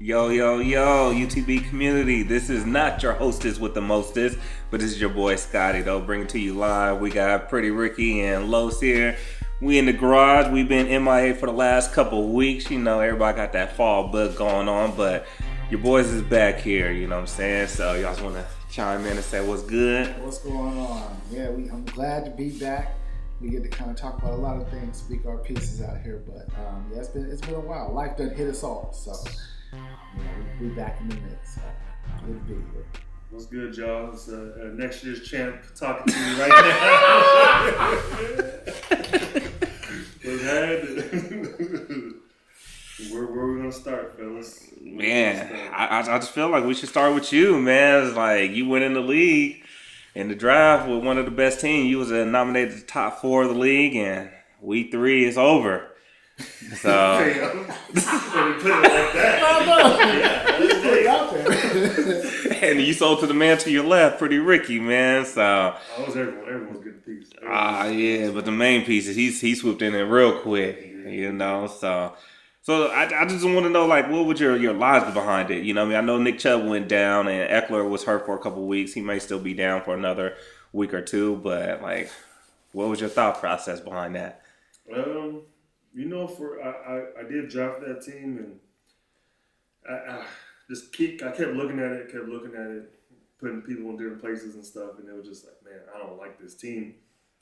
Yo, yo, yo, UTB community. This is not your hostess with the mostest, but this is your boy Scotty, though, bringing to you live. We got Pretty Ricky and Los here. We in the garage. We've been MIA for the last couple of weeks. You know, everybody got that fall bug going on, but your boys is back here, you know what I'm saying? So y'all just want to chime in and say what's good? What's going on? Yeah, I'm glad to be back. We get to kind of talk about a lot of things, speak our pieces out here, but yeah, it's been a while. Life done hit us all, so we back in the mix. So good to be here. What's good, y'all? It's next year's champ talking to you right now. What's happening? Where we gonna start, fellas? Man, I just feel like we should start with you, man. It's like you went in the league in the draft with one of the best teams. You was nominated to the top 4 of the league, and week 3 is over. So Put it like that. Put it out there. and you sold to the man to your left, Pretty Ricky, man. So I was everyone's good piece. yeah, but the main piece is he swooped in there real quick, you know. So I just want to know, like, what was your logic behind it? You know what I mean? I know Nick Chubb went down and Eckler was hurt for a couple of weeks. He may still be down for another week or two, but like, what was your thought process behind that? You know, I did draft that team, and I kept looking at it, putting people in different places and stuff, and it was just like, man, I don't like this team.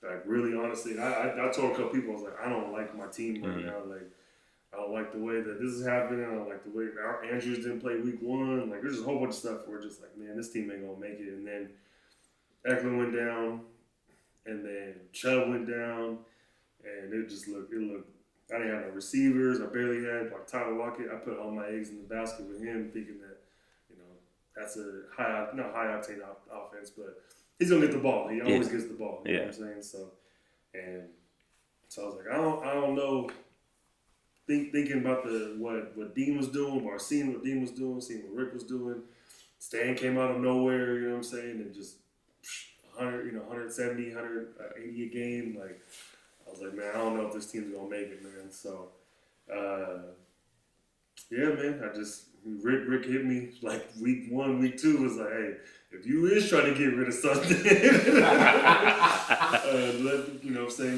Like, really, honestly, I told a couple people, I was like, I don't like my team right now. Like, I don't like the way that this is happening. I don't like the way our Andrews didn't play week 1. Like, there's just a whole bunch of stuff where we're just like, man, this team ain't gonna make it. And then Eckler went down, and then Chubb went down, and it looked. I didn't have no receivers. I barely had like Tyler Lockett. I put all my eggs in the basket with him, thinking that, that's a not high octane offense, but he's gonna get the ball. He always gets the ball. You know what I'm saying? So I was like, I don't know. Thinking about what Dean was doing, or seeing what Dean was doing, seeing what Rick was doing. Stan came out of nowhere. You know what I'm saying? And just 170, 180 a game. Like, I was like, man, I don't know if this team's gonna make it, man. So, yeah, man. Rick hit me like week 1, week 2 was like, hey, if you is trying to get rid of something,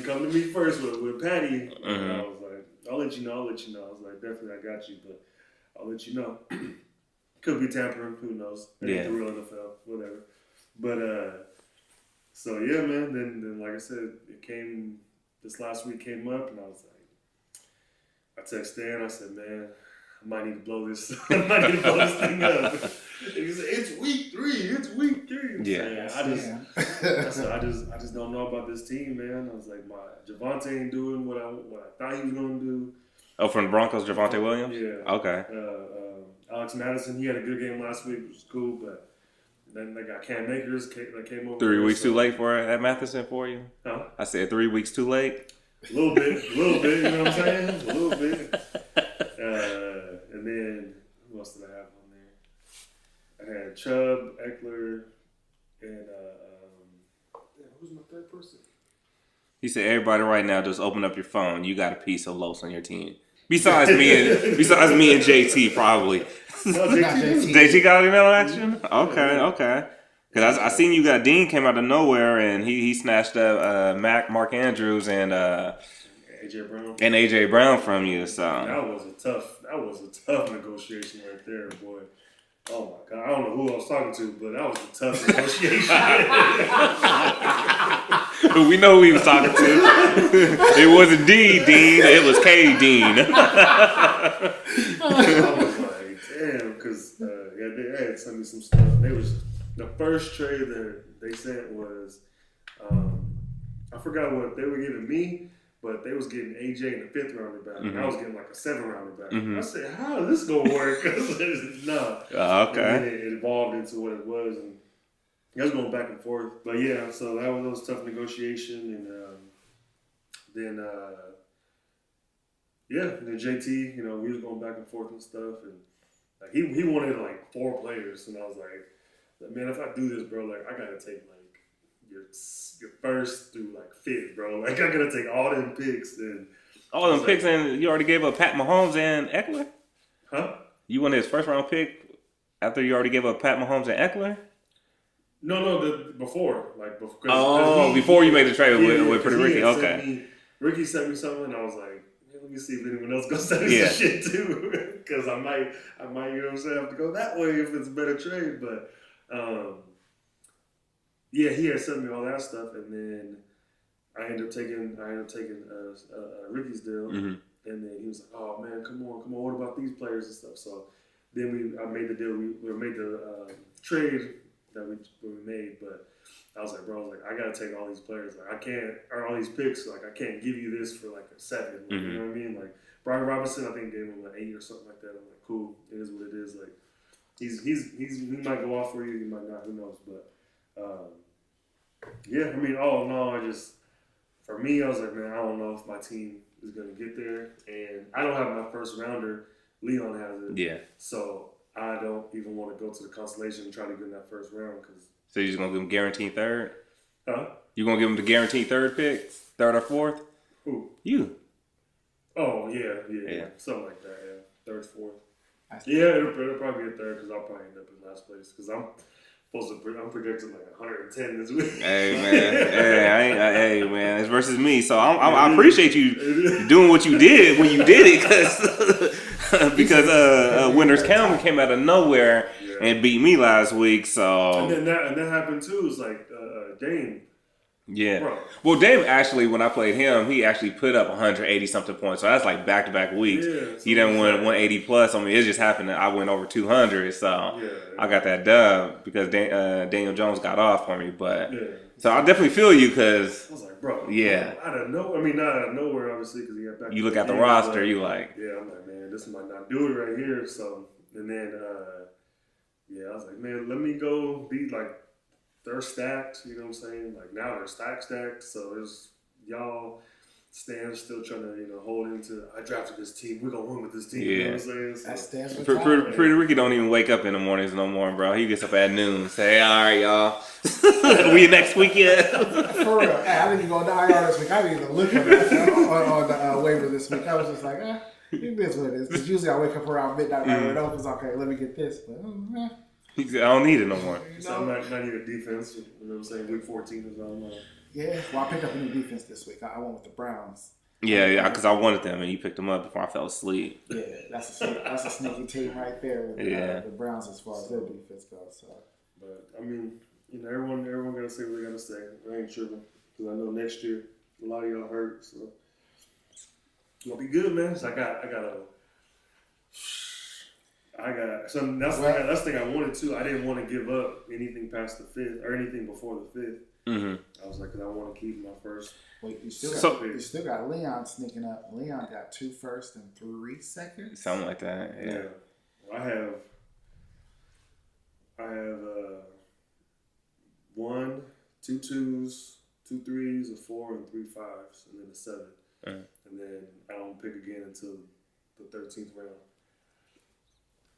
come to me first with Patty. And I was like, I'll let you know. I was like, definitely, I got you, but I'll let you know. Could be tampering, who knows? It ain't the real NFL, whatever. But so yeah, man. Then like I said, it came. This last week came up, and I was like, I texted Stan. I said, man, I might need to blow this. I might need to blow this thing up. And he said, it's week 3. It's week 3. Yeah. I just don't know about this team, man. I was like, Javonte ain't doing what I thought he was gonna do. Oh, from the Broncos, Javonte Williams? Yeah. Okay. Alex Madison, he had a good game last week, which was cool, but then they got Cam Akers that came over. 3 weeks too late for that Matheson for you? Huh? I said 3 weeks too late. A little bit, you know what I'm saying? A little bit. And then, who else did I have on there? I had Chubb, Eckler, and who's my third person? He said, everybody right now, just open up your phone. You got a piece of Los on your team. Besides me and JT, probably. No, JT got email action? Okay. Because I seen you got Dean came out of nowhere, and he snatched up Mark Andrews and AJ Brown from you. So that was a tough negotiation right there, boy. Oh my God, I don't know who I was talking to, but that was a tough negotiation. We know who he was talking to. It wasn't D Dean, it was K Dean. I was like, damn, because they had sent me some stuff. The first trade that they sent was, I forgot what they were giving me, but they was getting AJ in the 5th rounder back. And I was getting like a 7th rounder back. I said, how is this gonna work? No. Okay. And then it evolved into what it was, and I was going back and forth. But yeah, so that was tough negotiation, and then JT, we was going back and forth and stuff, and like he wanted like 4 players, and I was like, man, if I do this, bro, like I gotta take like your 1st through like 5th, bro. Like I gotta take all them picks, and All them picks, and you already gave up Pat Mahomes and Eckler? huh? You wanted his first round pick after you already gave up Pat Mahomes and Eckler? No, before. Before you made the trade with Pretty Ricky. Okay. Ricky sent me something, and I was like, let me see if anyone else gonna send me some shit too, because I might, you know what I'm saying, have to go that way if it's a better trade. But yeah, he had sent me all that stuff, and then I ended up taking Ricky's deal, and then he was like, "Oh man, come on, what about these players and stuff?" So then I made the deal. We made the trade that we made, but I was like, bro, I gotta take all these players. Like, I can't, or all these picks. Like, I can't give you this for like a 7. Like, you know what I mean? Like, Brian Robinson, I think gave him an 8 or something like that. I'm like, cool, it is what it is. Like, he might go off for you, he might not. Who knows? But yeah, I mean, all in all, for me, I was like, man, I don't know if my team is gonna get there, and I don't have my first rounder. Leon has it. Yeah. So I don't even want to go to the consolation and try to get in that first round because. So you're just gonna give him guaranteed third? Huh? You gonna give him the guaranteed third pick, third or fourth? Who? You. Oh yeah, something like that. Yeah, third, fourth. Yeah, it'll probably be a third because I'll probably end up in last place because I'm projecting like 110 this week. Hey man, hey man, it's versus me. So I appreciate you doing what you did when you did it because Winners County came out of nowhere and beat me last week. So and that happened too. It's like Dame. Yeah. Bro. Well, Dame actually, when I played him, he actually put up 180 something points. So that's like back to back weeks. Yeah, he done won 180 plus. I mean, it just happened that I went over 200. So I got that dub because Daniel Jones got off for me. But so I definitely feel you because I was like, bro, yeah. Out of nowhere. I mean, not out of nowhere, obviously, because he got back. You look at the roster, you like, yeah, I'm like, man, this might not do it right here. So and then I was like, man, let me go be like. They're stacked, you know what I'm saying? Like now they're stacked. So there's y'all Stan's still trying to, hold into I drafted this team, we're gonna win with this team. You know what I'm saying? So, that stands for Pretty Ricky don't even wake up in the mornings no more, bro. He gets up at noon. Say, all right, y'all. We next weekend. For real. Hey, I didn't even go to IR this week. I didn't even look at that on the waiver this week. I was just like, it is what it is. Because usually I wake up around midnight right when it opens. Okay, let me get this. But I don't need it no more. So I'm not even defense. You know what I'm saying? Week 14 is on. Yeah, well, I picked up a new defense this week. I went with the Browns. Yeah, because I wanted them, and you picked them up before I fell asleep. Yeah, that's a sneaky team right there with the Browns as far as their defense goes. So. But I mean, everyone gotta say what they gotta say. I ain't tripping because I know next year a lot of y'all hurt, so it's gonna be good, man. So that's the thing I wanted to. I didn't want to give up anything past the 5th or anything before the 5th. I was like, because I want to keep my first. Wait, you still got Leon sneaking up. Leon got 2 firsts and 3 seconds. Something like that. Yeah. Well, I have 1, 2 2s, 2 3s, a 4, and 3 5s, and then a 7. And then I don't pick again until the 13th round.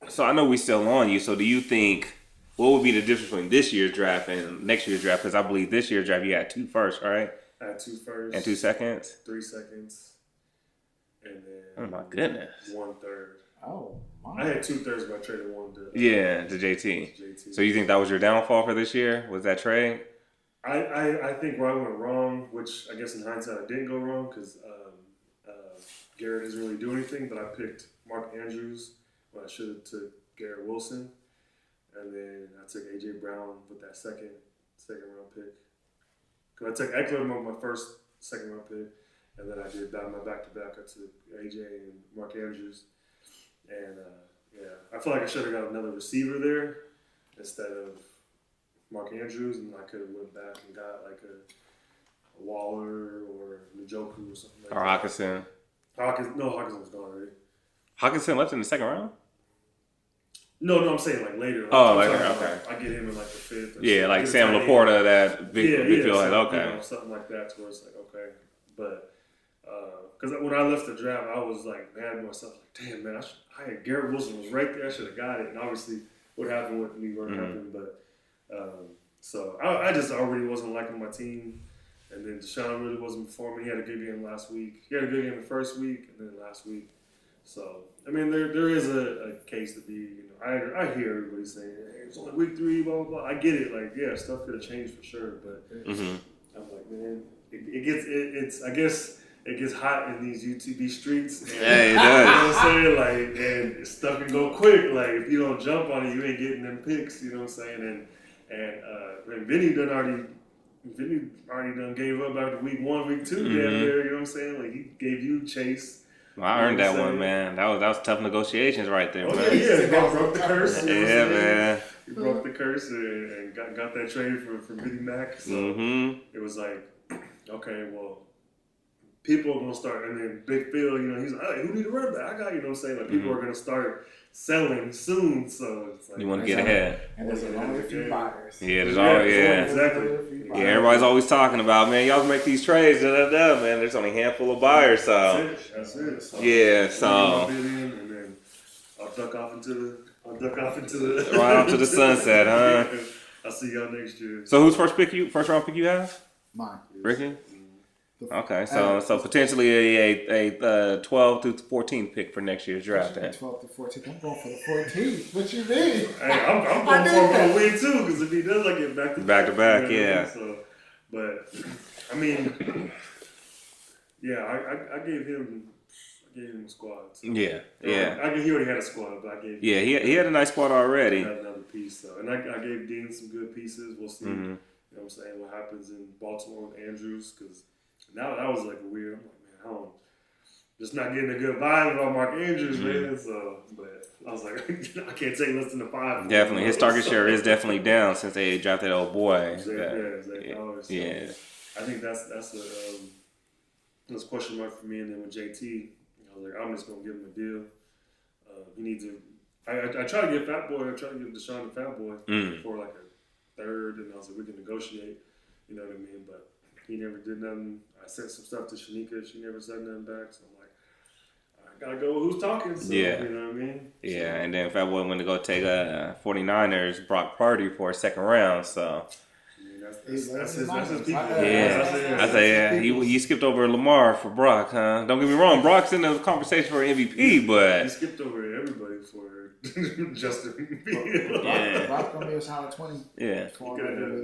So I know we still on you. So do you think what would be the difference between this year's draft and next year's draft? Because I believe this year's draft you had 2 firsts, right? I had 2 firsts and 2 seconds, 3 seconds, and then oh my goodness, 1 third. Oh my! I had 2 thirds, but I traded 1 to to JT. So you think that was your downfall for this year? Was that trade? I think where I went wrong, which I guess in hindsight I didn't go wrong because Garrett doesn't really do anything, but I picked Mark Andrews. Well, I should have took Garrett Wilson, and then I took A.J. Brown with that second round pick. Because I took Eckler my first second round pick, and then I did my back-to-back. I took A.J. and Mark Andrews. And, I feel like I should have got another receiver there instead of Mark Andrews, and I could have went back and got like a Waller or Njoku or something like that. Or Hawkinson. Hawkinson was gone already. Hawkinson left in the second round? No, I'm saying like later. Later, okay. I get him in like the 5th. Yeah, like Sam Laporta, that big feel like, okay. Something like that to where it's like, okay. But, because when I left the draft, I was like mad at myself, like, damn, man, I had Garrett Wilson was right there. I should have got it. And obviously, what happened with me weren't happening. But, so I just already wasn't liking my team. And then Deshaun really wasn't performing. He had a good game last week. He had a good game the first week, and then last week, So I mean, there is a case to be. You know, I hear everybody saying hey, it's only week 3, blah blah blah. I get it. Like yeah, stuff could have changed for sure, but I'm like man, I guess. It gets hot in these UTB streets. And, Hey, it does. You know what I'm saying? Like, and stuff can go quick. Like, if you don't jump on it, you ain't getting them picks. You know what I'm saying? And Vinny already done gave up after week 1, week 2. Damn near, you know what I'm saying? Like, he gave you Chase. Well, I earned that one, man. That was tough negotiations right there, man. Yeah, he broke the curse. You know yeah, man. He broke the curse and got that trade for Vinny Mac. So it was like, okay, well. People are gonna start, and then Big Phil, you know, he's like, hey, who need a running back? I got, you know what I'm saying? Like, people are gonna start selling soon, so it's like. You want to get ahead. And there's only a few buyers. Yeah, there's always, exactly. Yeah, everybody's always talking about, man, y'all make these trades, man. There's only a handful of buyers, so. That's it. So, yeah, so. And then I'll duck off into the. Right off to the sunset, huh? I'll see y'all next year. So whose first round pick you have? Mine. Ricky? Okay, so potentially a 12 to 14 pick for next year's draft. Then 12 to 14. I'm going for the 14th. What you mean? Hey, I'm going for a win too because if he does, I get back to back. You know, yeah. So, but I mean, yeah, I gave him a squad. So. Yeah. He already had a squad, but I gave. Yeah, he had a nice squad already. He had another piece, so and I gave Dean some good pieces. We'll see. You know what I'm saying? What happens in Baltimore with Andrews because. Now that was like weird. I'm like, man, just not getting a good vibe about Mark Andrews, man. So, but I was like, I can't take less than a 5. Definitely, his target share is definitely down since they drafted that old boy. Exactly. Yeah. I think that's a question mark for me. And then with JT, I was like, I'm just gonna give him a deal. He needs to. I try to get Fat Boy. I try to give Deshaun the Fat Boy for like a 3rd, and I was like, we can negotiate. You know what I mean? But he never did nothing. I sent some stuff to Shanika. She never said nothing back. So I'm like, I gotta go with who's talking. So, you know what I mean? Yeah, and then Fat Boy went to go take 49ers Brock Purdy for a 2nd round. So. That's his people. I say, he skipped over Lamar for Brock, huh? Don't get me wrong, Brock's in the conversation for MVP, but he skipped over everybody for Justin. Brock's gonna be a solid 20. Yeah.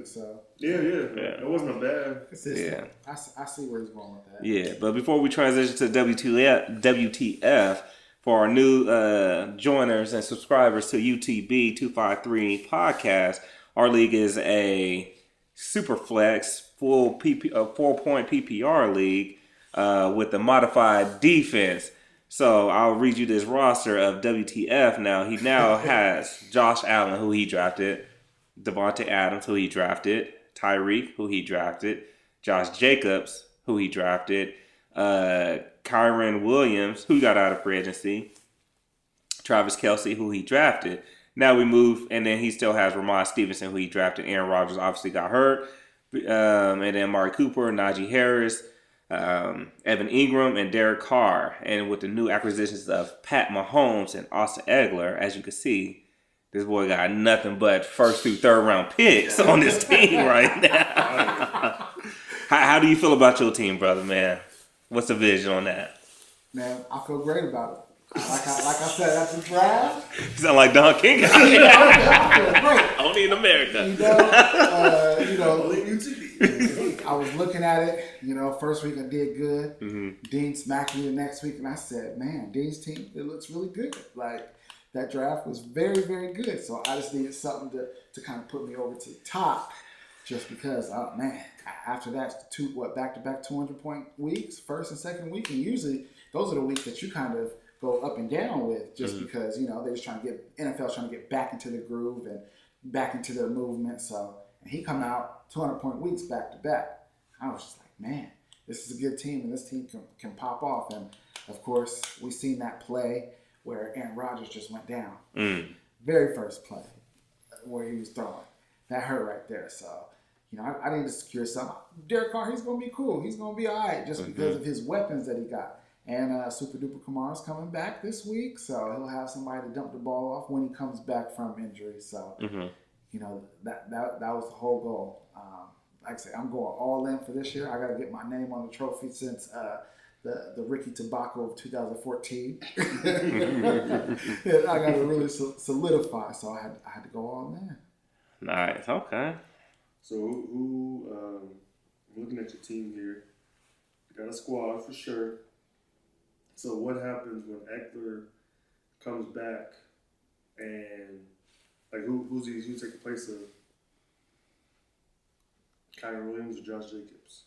So. Yeah. It wasn't a bad. Yeah. I see where he's going with that. Yeah, but before we transition to WTF for our new joiners and subscribers to UTB 253 podcast, our league is a super flex full 4-point PPR league with a modified defense. So I'll read you this roster of WTF now. He now has Josh Allen, who he drafted, Devontae Adams, who he drafted, Tyreek, who he drafted, Josh Jacobs, who he drafted, Kyron Williams, who got out of free agency, Travis Kelce, who he drafted. Now we move, and then he still has Ramon Stevenson, who he drafted. Aaron Rodgers obviously got hurt. And then Amari Cooper, Najee Harris, Evan Ingram, and Derek Carr. And with the new acquisitions of Pat Mahomes and Austin Eckler, as you can see, this boy got nothing but 1st through 3rd round picks on this team right now. How do you feel about your team, brother, man? What's the vision on that? Man, I feel great about it. Like I said, after the draft. You sound like Don King. I feel great. Only in America. Only UTV. I was looking at it, first week I did good. Mm-hmm. Dean smacked me the next week, and I said, man, Dean's team, it looks really good. Like, that draft was very, very good. So I just needed something to kind of put me over to the top just because, after that, back-to-back 200-point weeks, 1st and 2nd week, and usually those are the weeks that you kind of go up and down with just because, they're just NFL's trying to get back into the groove and back into their movement. So, and he come out 200-point weeks back to back. I was just like, man, this is a good team and this team can pop off. And of course, we seen that play where Aaron Rodgers just went down. Very first play where he was throwing. That hurt right there. So, I need to secure something. Derek Carr, he's going to be cool. He's going to be all right just because of his weapons that he got. And Super Duper Kamara's coming back this week, so he'll have somebody to dump the ball off when he comes back from injury. So, that was the whole goal. Like I say, I'm going all in for this year. I got to get my name on the trophy since the Ricky Tobacco of 2014. And I got to really solidify, so I had to go all in. Nice. Okay. So who looking at your team here, you got a squad for sure. So what happens when Eckler comes back and like who's take the place of Kyron Williams or Josh Jacobs?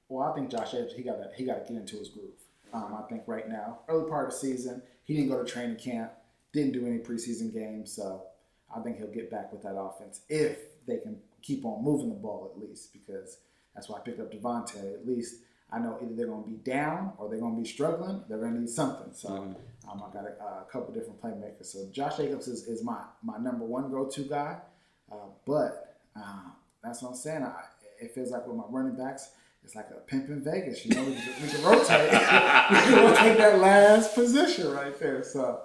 Well, I think Josh Jacobs, he got to get into his groove. I think right now, early part of the season, he didn't go to training camp, didn't do any preseason games, so I think he'll get back with that offense if they can keep on moving the ball at least, because that's why I picked up Devontae. At least I know either they're going to be down or they're going to be struggling. They're going to need something. So I got a couple different playmakers. So Josh Jacobs is my number one go-to guy, but that's what I'm saying. It feels like with my running backs, it's like a pimp in Vegas. You know, we can rotate. We can rotate that last position right there. So,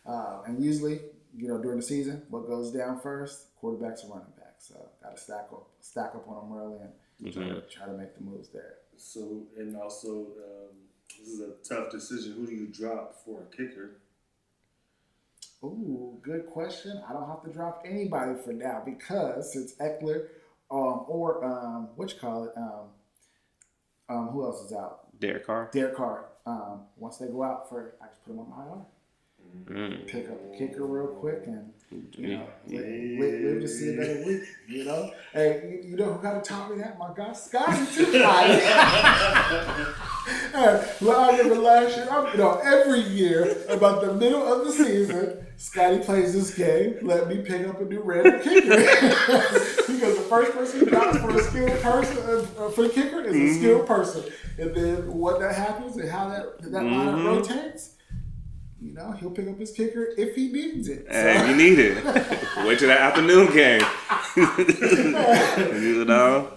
and usually, during the season, what goes down first? Quarterbacks and running backs. So, got to stack up on them early and try to make the moves there. So, and also, this is a tough decision. Who do you drop for a kicker? Ooh, good question. I don't have to drop anybody for now because it's Eckler or who else is out? Derek Carr. Once they go out I just put them on my IR. Pick up a kicker real quick and live to see another week. Hey, you know who got to top me that? My guy Scotty too. I remember last year. Every year about the middle of the season, Scotty plays this game. Let me pick up a new random kicker because the first person he drops for a skilled person for the kicker is a skilled person, and then what that happens and how that lineup rotates. He'll pick up his kicker if he needs it. If you need it. Wait till that afternoon game.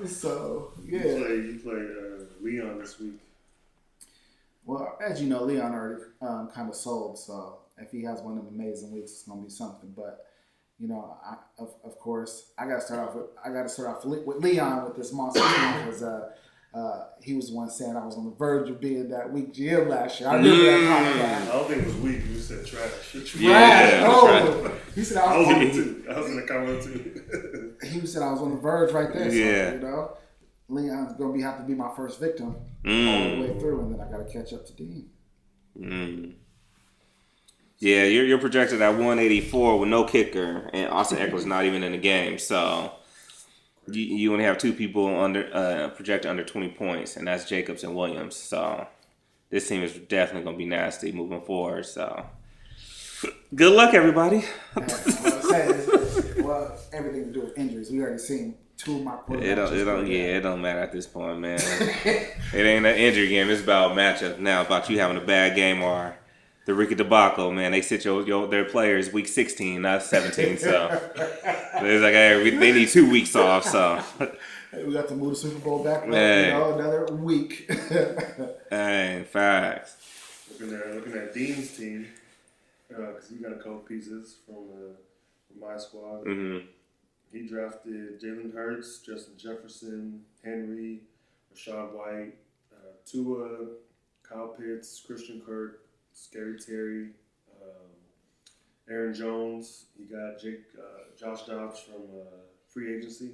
So, yeah. You play Leon this week. Well, as you know, Leon already kind of sold, so if he has one of them amazing weeks, it's going to be something. But, of course, I got to start off with Leon with this monster because he was the one saying I was on the verge of being that weak GM last year. I remember that podcast. I don't think it was weak. You said trash. Yeah, right. He said I was in the comment too. He said I was on the verge right there. Yeah. So, Leon's going to have to be my first victim all the way through, and then I got to catch up to Dean. Yeah, you're projected at 184 with no kicker, and Austin Eckler's not even in the game, so you only have two people projected under 20 points, and that's Jacobs and Williams. So this team is definitely going to be nasty moving forward. So good luck, everybody. Well, everything to do with injuries. We already seen two of my quarterbacks. It don't matter at this point, man. It ain't an injury game. It's about matchup now. About you having a bad game or the Ricky debacle, man. They sit their players week 16, not 17. So it's like, hey, they need 2 weeks off. So hey, we got to move the Super Bowl back another week. Hey, facts. Looking at Dean's team, because he got a couple pieces from my squad. Mm-hmm. He drafted Jalen Hurts, Justin Jefferson, Henry, Rashad White, Tua, Kyle Pitts, Christian Kirk, Scary Terry, Aaron Jones. He got Josh Dobbs from free agency.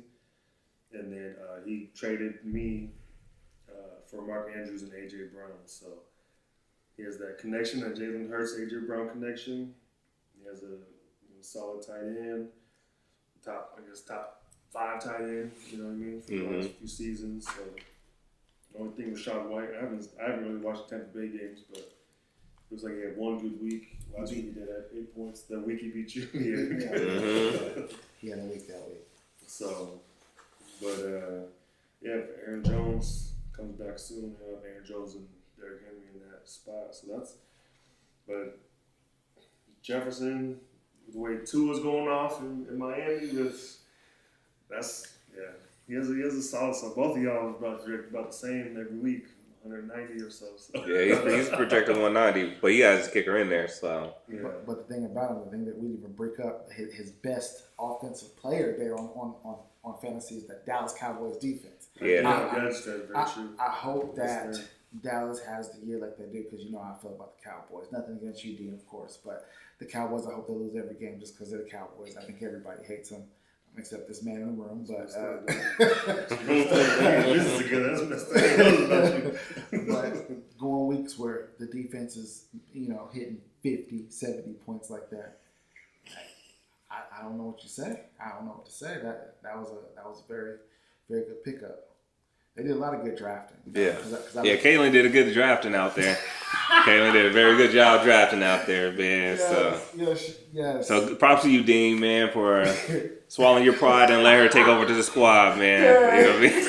And then he traded me for Mark Andrews and A.J. Brown. So he has that connection, that Jalen Hurts, A.J. Brown connection. He has a solid tight end. Top 5 tight end, you know what I mean, for the last few seasons. So the only thing with Rashad White, I haven't really watched the Tampa Bay games, but it was like he had one good week. Last week he did have 8 points. That week he beat you. He had a week that week. So, but Aaron Jones comes back soon. Aaron Jones and Derrick Henry in that spot. So but Jefferson, the way Tua's going off in Miami, he has a solid. So both of y'all about the same every week, 190 or so. Yeah, he's projected 190, but he has his kicker in there. So, yeah. But the thing about him, the thing that we even break up his best offensive player there on fantasy is that Dallas Cowboys defense. Yeah, that's very true. I hope that Dallas has the year like they do, because you know how I feel about the Cowboys. Nothing against you, Dean, of course, but the Cowboys, I hope they lose every game just because they're the Cowboys. I think everybody hates them, except this man in the room. But but going weeks where the defense is, hitting 50, 70 points like that, I don't know what you say. I don't know what to say. That was a very, very good pickup. They did a lot of good drafting. Yeah. Caitlin did a good drafting out there. Caitlin did a very good job drafting out there, man. Yes. So props to you, Dean, man, for swallowing your pride and letting her take over to the squad, man. Yeah. You know what I mean?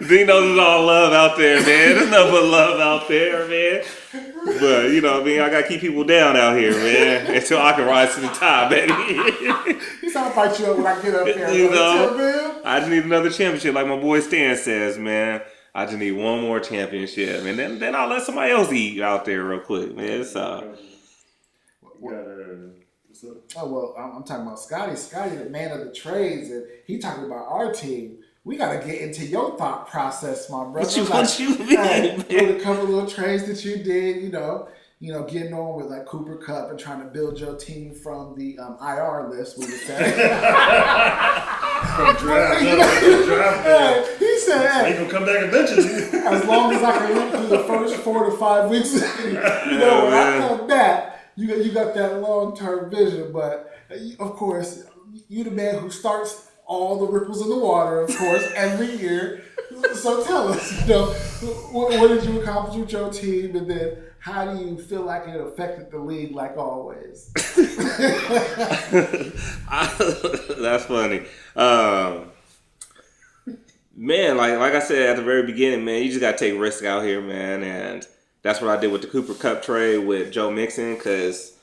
Dean knows it's all love out there, man. There's nothing but love out there, man. But, you know what I mean? I got to keep people down out here, man, until I can rise to the top, baby. He's going to fight you up when I get up there. I just need another championship, like my boy Stan says, man. I just need one more championship, and then I'll let somebody else eat out there real quick, man. I'm talking about Scotty. Scotty, the man of the trades, and he talking about our team. We gotta get into your thought process, my brother. What you mean? A couple of little trades that you did, getting on with like Cooper Kupp and trying to build your team from the IR list. We would say. He said, "Hey, gonna come back eventually." As long as I can live through the first 4 to 5 weeks, when I come back, you got that long-term vision. But of course, you the man who starts all the ripples in the water, of course, every year. So tell us, what did you accomplish with your team, and then how do you feel like it affected the league, like always? That's funny. Man, like I said at the very beginning, man, you just got to take risks out here, man, and that's what I did with the Cooper Kupp trade with Joe Mixon, because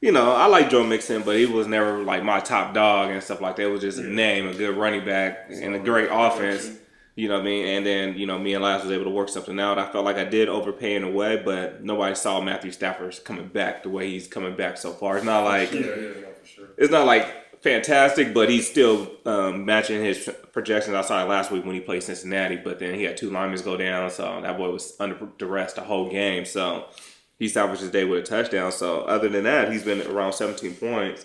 I like Joe Mixon, but he was never like my top dog and stuff like that. It was just a name, a good running back, and a great offense. You know what I mean? And then, me and Laz was able to work something out. I felt like I did overpay in a way, but nobody saw Matthew Stafford coming back the way he's coming back so far. It's not like it's not like fantastic, but he's still matching his projections outside last week when he played Cincinnati. But then he had 2 linemen go down, so that boy was under duress the whole game. So he salvaged his day with a touchdown. So other than that, he's been around 17 points.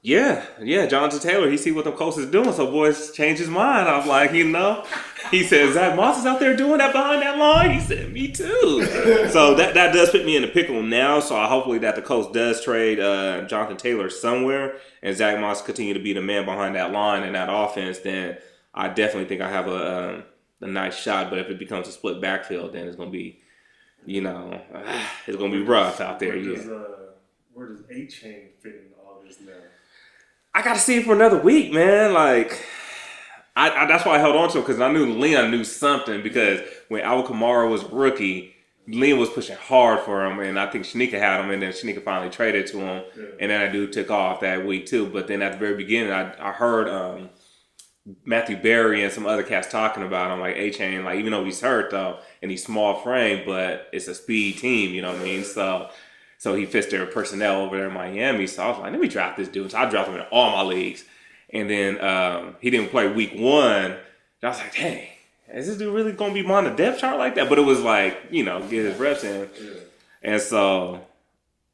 Jonathan Taylor, he see what the coach is doing, so boys changed his mind. I'm like, he said, Zach Moss is out there doing that behind that line. He said, me too. So that does put me in the pickle now. So hopefully that the coach does trade Jonathan Taylor somewhere, and Zach Moss continue to be the man behind that line and that offense. Then I definitely think I have a nice shot. But if it becomes a split backfield, then it's gonna be, it's gonna be rough out there. Where does A-Chain fit in all this now? I got to see it for another week, man. Like, I that's why I held on to it, because I knew Leon knew something, because when Alvin Kamara was rookie, Leon was pushing hard for him, and I think Shanika had him, and then Shanika finally traded to him, and then that dude took off that week too. But then at the very beginning, I heard Matthew Berry and some other cats talking about him, like A-Chain, like even though he's hurt though, and he's small frame, but it's a speed team, you know what I mean? So he fits their personnel over there in Miami. So I was like, let me draft this dude. So I drafted him in all my leagues. And then he didn't play week 1. And I was like, dang, is this dude really going to be on the depth chart like that? But it was like, get his reps in. Yeah. And so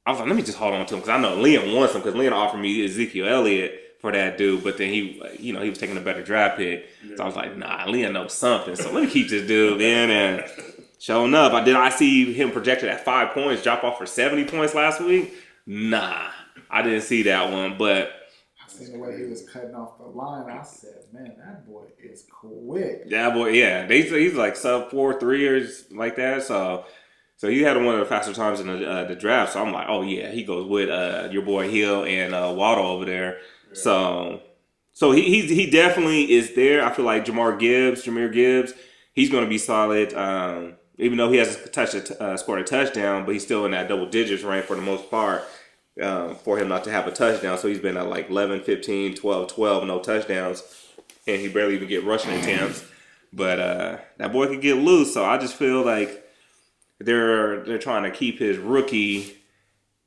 I was like, let me just hold on to him, because I know Leon wants him, because Leon offered me Ezekiel Elliott for that dude. But then he was taking a better draft pick. Yeah. So I was like, nah, Leon knows something. So let me keep this dude in. And showing up, I see him projected at 5 points, drop off for 70 points last week. Nah, I didn't see that one, but I seen the way he was cutting off the line. I said, man, that boy is quick. That boy, yeah. He's like sub 4.3ers like that. So he had one of the faster times in the draft. So I'm like, oh yeah, he goes with your boy Hill and Waddle over there. Yeah. So he definitely is there. I feel like Jahmyr Gibbs, he's going to be solid. Even though he hasn't scored a touchdown, but he's still in that double digits range for the most part for him not to have a touchdown. So he's been at like 11, 15, 12, 12, no touchdowns, and he barely even get rushing attempts. But that boy could get loose. So I just feel like they're trying to keep his rookie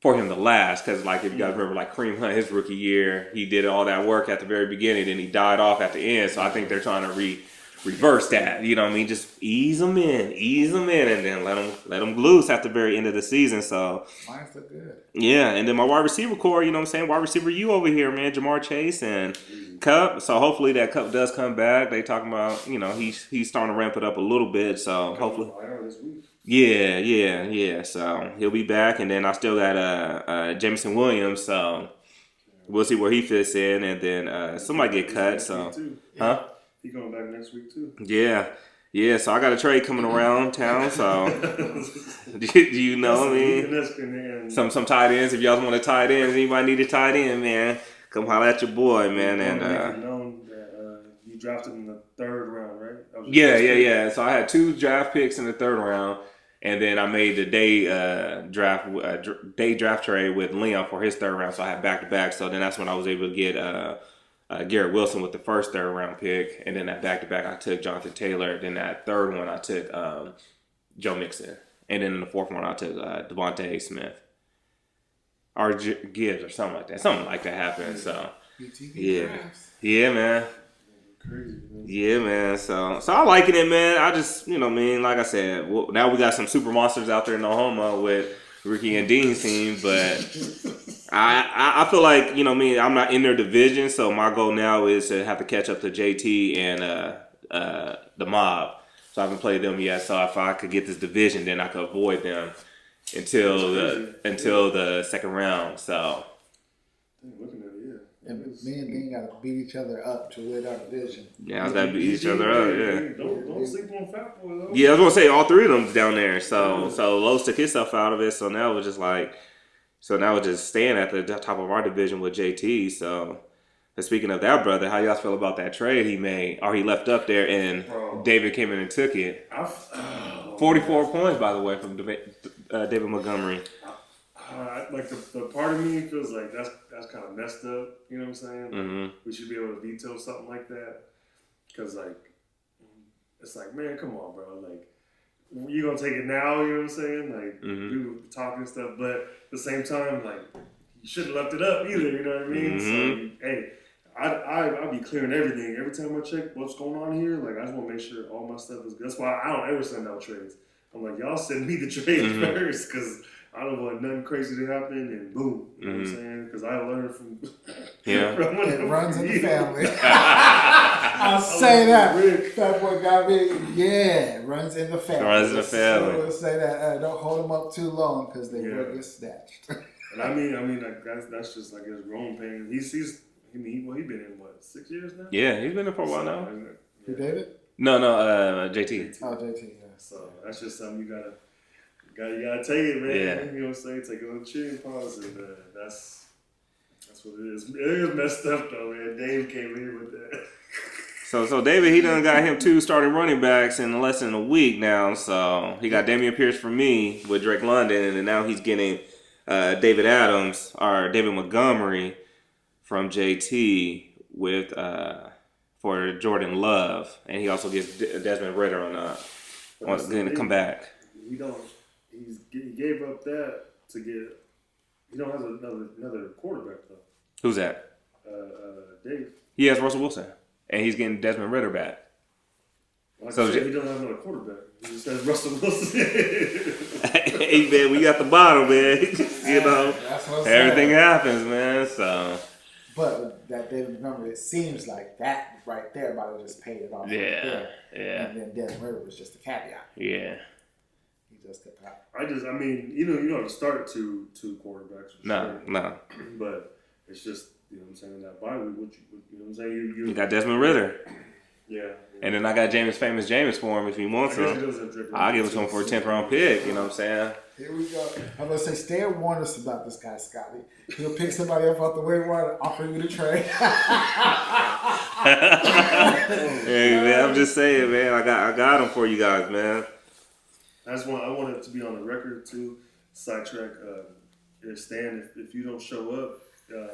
for him to last. Because, like, if you guys remember, like, Kareem Hunt, his rookie year, he did all that work at the very beginning, then he died off at the end. So I think they're trying to reverse that. You know what I mean? Just ease them in, and then let them loose at the very end of the season. So Mine's look good. yeah, and then my wide receiver core, you know what I'm saying? Wide receiver you over here, man, Jamar Chase and Cup. So hopefully that Cup does come back. They talking about, you know, he's starting to ramp it up a little bit. So hopefully. Yeah. So he'll be back, and then I still got Jameson Williams. So we'll see where he fits in, and then somebody get cut. So, huh? He going back next week too. Yeah. So I got a trade coming around town. So do you know? I mean, some tight ends. If y'all want a tight end, anybody need a tight end, man, come holler at your boy, man. And known that you drafted in the 3rd round, right? Yeah. So I had 2 draft picks in the 3rd round, and then I made the day draft trade with Leon for his 3rd round. So I had back to back. So then that's when I was able to get Garrett Wilson with the first 3rd round pick, and then that back to back I took Jonathan Taylor. Then that 3rd one I took Joe Mixon, and then in the 4th one I took Devontae Smith or Gibbs or something like that happened. So yeah, man. Crazy, man. Yeah, man. So I liking it, man. I just, you know, like I said, now we got some super monsters out there in Oklahoma with Ricky and Dean's team, but I feel like, you know, I'm not in their division, so my goal now is to have to catch up to JT and the Mob. So I haven't played them yet. So if I could get this division, then I could avoid them until the 2nd round. So looking at it, yeah. And me and Dean got to beat each other up to win our division. Yeah, I was got to beat each other up. Yeah. Don't sleep on Fat Boy though. Yeah, I was gonna say all 3 of them down there. So Lowe's took himself out of it. So now we're just staying at the top of our division with JT. So, and speaking of that, brother, how y'all feel about that trade he made, or he left up there, and David came in and took it? 44 points, by the way, from David Montgomery. Like the part of me feels like that's kind of messed up. You know what I'm saying? Mm-hmm. We should be able to veto something like that, because like it's like, man, come on, bro. Like, you gonna take it now? You know what I'm saying? Like, we were talking and stuff, but at the same time, like, you shouldn't have left it up either. You know what I mean? So hey, I'll be clearing everything every time I check what's going on here. Like, I just want to make sure all my stuff is good. That's why I don't ever send out trades. I'm like, y'all send me the trades first, because I don't want nothing crazy to happen, and boom. You know what I'm saying? Because I learned from... it runs in the family. I'll say that. Fat Boy got me. Yeah, it runs in the family. Runs in the family. So we'll say that. Don't hold them up too long, because they will get snatched. And I mean, like, that's just, I guess, growing pain. He's been in, what, 6 years now? Yeah, he's been there for a while now. Who, David? No, JT. Oh, JT, yeah. So that's just something you gotta take it, man. Yeah. You know what I'm saying? Take a little chill and pause, and that's what it is. It is messed up though, man. Dave came in with that. So David, he done got him 2 starting running backs in less than a week now. So he got Damian Pierce for me with Drake London, and then now he's getting David Adams or David Montgomery from JT with for Jordan Love, and he also gets Desmond Ritter on going to come back. He gave up that to get. He don't have another quarterback though. Who's that? Dave. He has Russell Wilson, and he's getting Desmond Ritter back. Like so he don't have another quarterback. He just has Russell Wilson. Hey man, we got the bottom, man. You know, everything happens, man. So. But that David Montgomery, it seems like that right there about to just paid it off. Yeah. And then Desmond Ritter was just a caveat. Yeah. He just kept out. I mean, you don't have to start two quarterbacks. No. But it's just, you know what I'm saying, that bye week, you know what I'm saying? You got Desmond Ritter. Yeah. And then I got Famous James for him if he wants him. I'll give it to him for a 10th round pick, you know what I'm saying? Here we go. I'm going to say, Stan warned us about this guy, Scotty. He'll pick somebody up off the waiver wire and offer you the trade. Hey, man, I'm just saying, man. I got him for you guys, man. I want it to be on the record, too. Sidetrack. Stan, if you don't show up,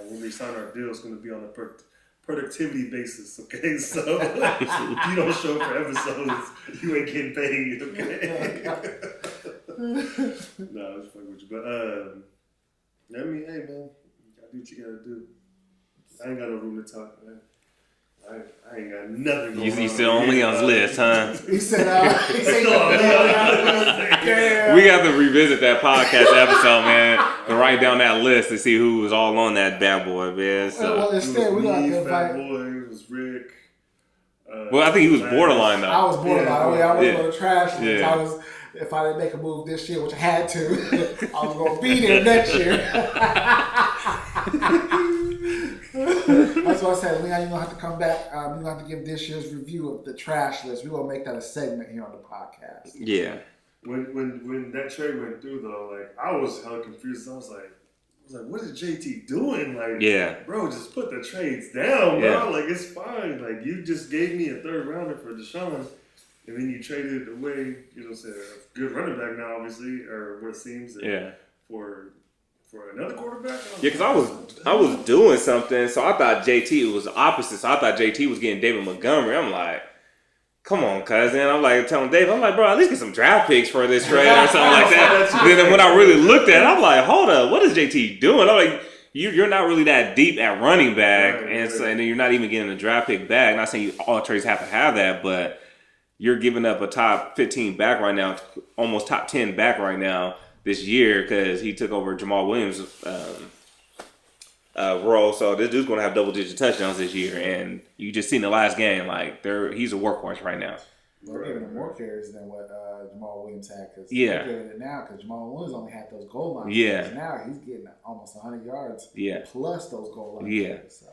when we sign our deal, it's going to be on a productivity basis, okay? So if you don't show up for episodes, you ain't getting paid, okay? No, I'm just fucking with you. But I mean, hey, man, you gotta do what you gotta do. I ain't got no room to talk, man. I ain't got nothing going on. You still on Leon's list, huh? He said, We got to revisit that podcast episode, man, and write down that list to see who was all on that bad boy, man. So. Well, instead, we're going to Fat invite... Boy, it was Rick. Well, I think he was borderline, though. I was borderline. I was going to trash him. Yeah. If I didn't make a move this year, which I had to, I was going to be there next year. That's what I said. Leon, you're going to have to come back. You're going to have to give this year's review of the trash list. We're going to make that a segment here on the podcast. Yeah. When that trade went through, though, like, I was hella confused. I was like, what is JT doing? Like, yeah, bro, just put the trades down, bro. Yeah. Like, it's fine. Like, you just gave me a third rounder for Deshaun, and then you traded away, you know, a good running back now, obviously, or what it seems. Yeah. For another quarterback. Yeah, because I was doing something, so I thought JT was the opposite. So I thought JT was getting David Montgomery. I'm like, come on, cousin. I'm like telling Dave, I'm like, bro, at least get some draft picks for this trade or something like that. Then when I really looked at it, I'm like, hold up, what is JT doing? I'm like, you're not really that deep at running back, and then you're not even getting a draft pick back. Not saying all trades have to have that, but you're giving up a top 15 back right now, almost top 10 back right now this year because he took over Jamal Williams' role. So this dude's going to have double-digit touchdowns this year, and you just seen the last game, like he's a workhorse right now. We're giving him more carries than what Jamal Williams had because we're giving it now because Jamal Williams only had those goal line. Yeah. Now he's getting almost 100 yards. Yeah. Plus those goal line. Yeah. Carries, so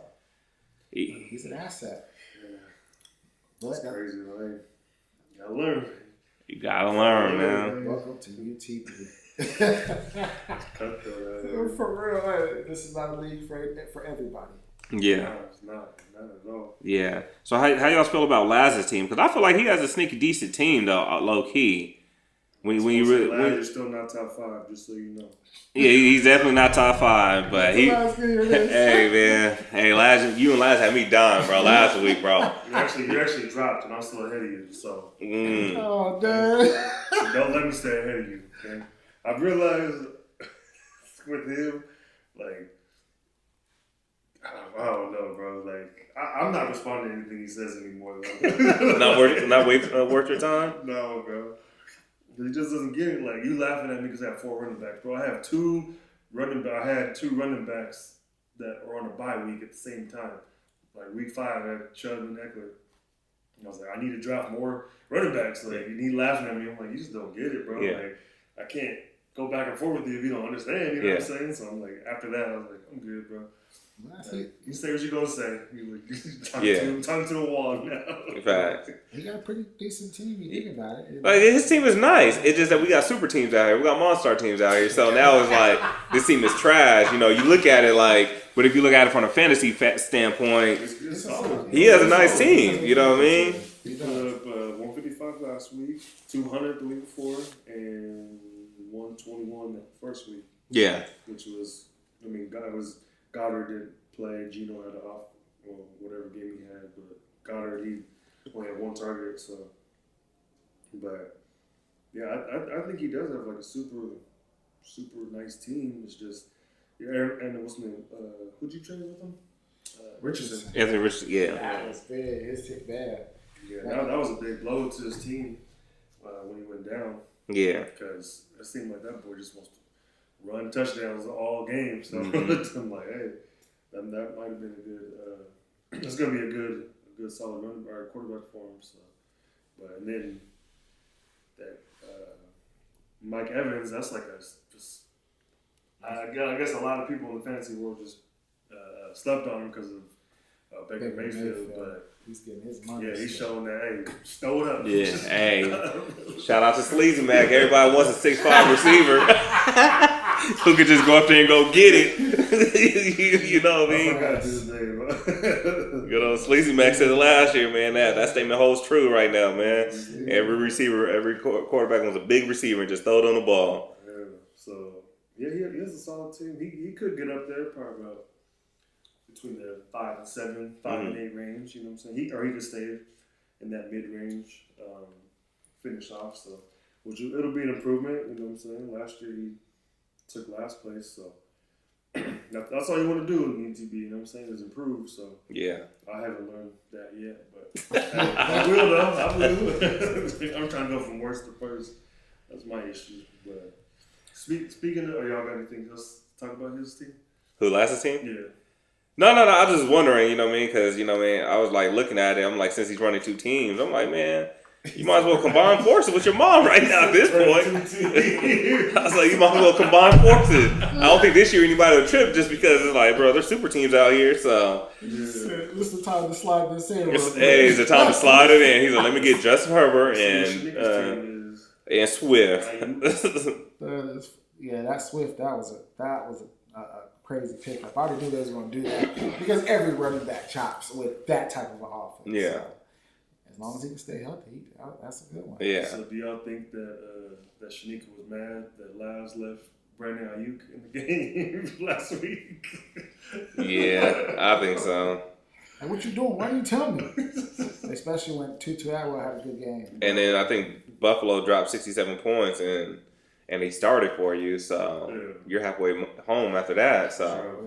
he's an asset. Yeah. But that's crazy, man. You gotta learn. You gotta learn, man. Welcome to UTB. For real, this is not a league for everybody. Yeah. No, it's not at all. Yeah. So how y'all feel about Laz's team? Because I feel like he has a sneaky decent team though, low key. When you really, Laz is still not top 5, just so you know. Yeah, he's definitely not top 5, but he. Hey man, hey Laz, you and Laz had me dying, bro, last week, bro. You actually dropped, and I'm still ahead of you. So. Oh, damn. So don't let me stay ahead of you. Okay? I've realized with him, like, I don't know, bro. Like, I'm not responding to anything he says anymore. Not worth your time? No, bro. He just doesn't get it. Like, you laughing at me because I have 4 running backs, bro. I had 2 running backs that are on a bye week at the same time. Like, week 5, I had Chubb and Eckler. And I was like, I need to draft more running backs. Like, and he laughing at me. I'm like, you just don't get it, bro. Yeah. Like, I can't go back and forth with you if you don't understand. You know what I'm saying? So I'm like, after that, I was like, I'm good, bro. Like, you say what you're going to say. You're talking to the wall now. In fact. He got a pretty decent team. You think about it. Like, his team is nice. It's just that we got super teams out here. We got monster teams out here. So now it's like, this team is trash. You know, you look at it like, but if you look at it from a fantasy standpoint, he has a nice team. You know what I mean? He put up 155 last week, 200 the week before, and 121 the first week. Yeah. Which was, Goddard didn't play. Geno had whatever game he had, but Goddard, he only had 1 target. So, but yeah, I think he does have like a super nice team. It's just and what's his name? Who'd you trade with him? Richardson. Anthony Richardson. Yeah. That was bad. His hit bad. Yeah, that was a big blow to his team when he went down. Yeah. Because it seemed like that boy just wants to run touchdowns all game. So I'm like, hey, that might have been a good. It's gonna be a good solid run or quarterback for him. So, but and then that Mike Evans, that's like I guess a lot of people in the fantasy world just slept on him because of Baker Mayfield, but. He's getting his money. Yeah, he's showing that, hey, stow it up. Yeah, hey. Shout out to Sleazy Mac. Everybody wants a 6'5" receiver who could just go up there and go get it. you know what I mean? I forgot his name, bro. You know, Sleazy Mac said it last year, man. That statement holds true right now, man. Every receiver, every quarterback wants a big receiver and just throw it on the ball. Yeah, so, yeah, he has a solid team. He could get up there probably about between the 5 and 7, 5 and 8 range, you know what I'm saying? He could stay in that mid-range, finish off, so, which it'll be an improvement, you know what I'm saying? Last year he took last place, so, That's all you want to do in UTB, you know what I'm saying, is improve. So yeah. I haven't learned that yet, but I will though. I will. I'm trying to go from worst to first. That's my issue. But speaking of, y'all got anything else to talk about his team? Who last team? Yeah. No. I was just wondering, you know what I mean? Because, you know what I mean, I was like looking at it. I'm like, since he's running 2 teams, I'm like, man, you might as well combine forces with your mom right now at this point. I was like, you might as well combine forces. I don't think this year anybody will trip just because it's like, bro, there's super teams out here, so. This is the time to slide this in. It's the time to slide it in. He's like, let me get Justin Herbert and Swift. That Swift, that was a crazy pickup. I already knew they was going to do that because every running back chops with that type of an offense. Yeah. So, as long as he can stay healthy, that's a good one. Yeah. So do y'all think that that Shanika was mad that Lavs left Brandon Ayuk in the game last week? Yeah, I think so. Like, what you doing? Why didn't you tell me? Especially when Tutu Atwell had a good game. And then I think Buffalo dropped 67 points and he started for you, so you're halfway home after that. So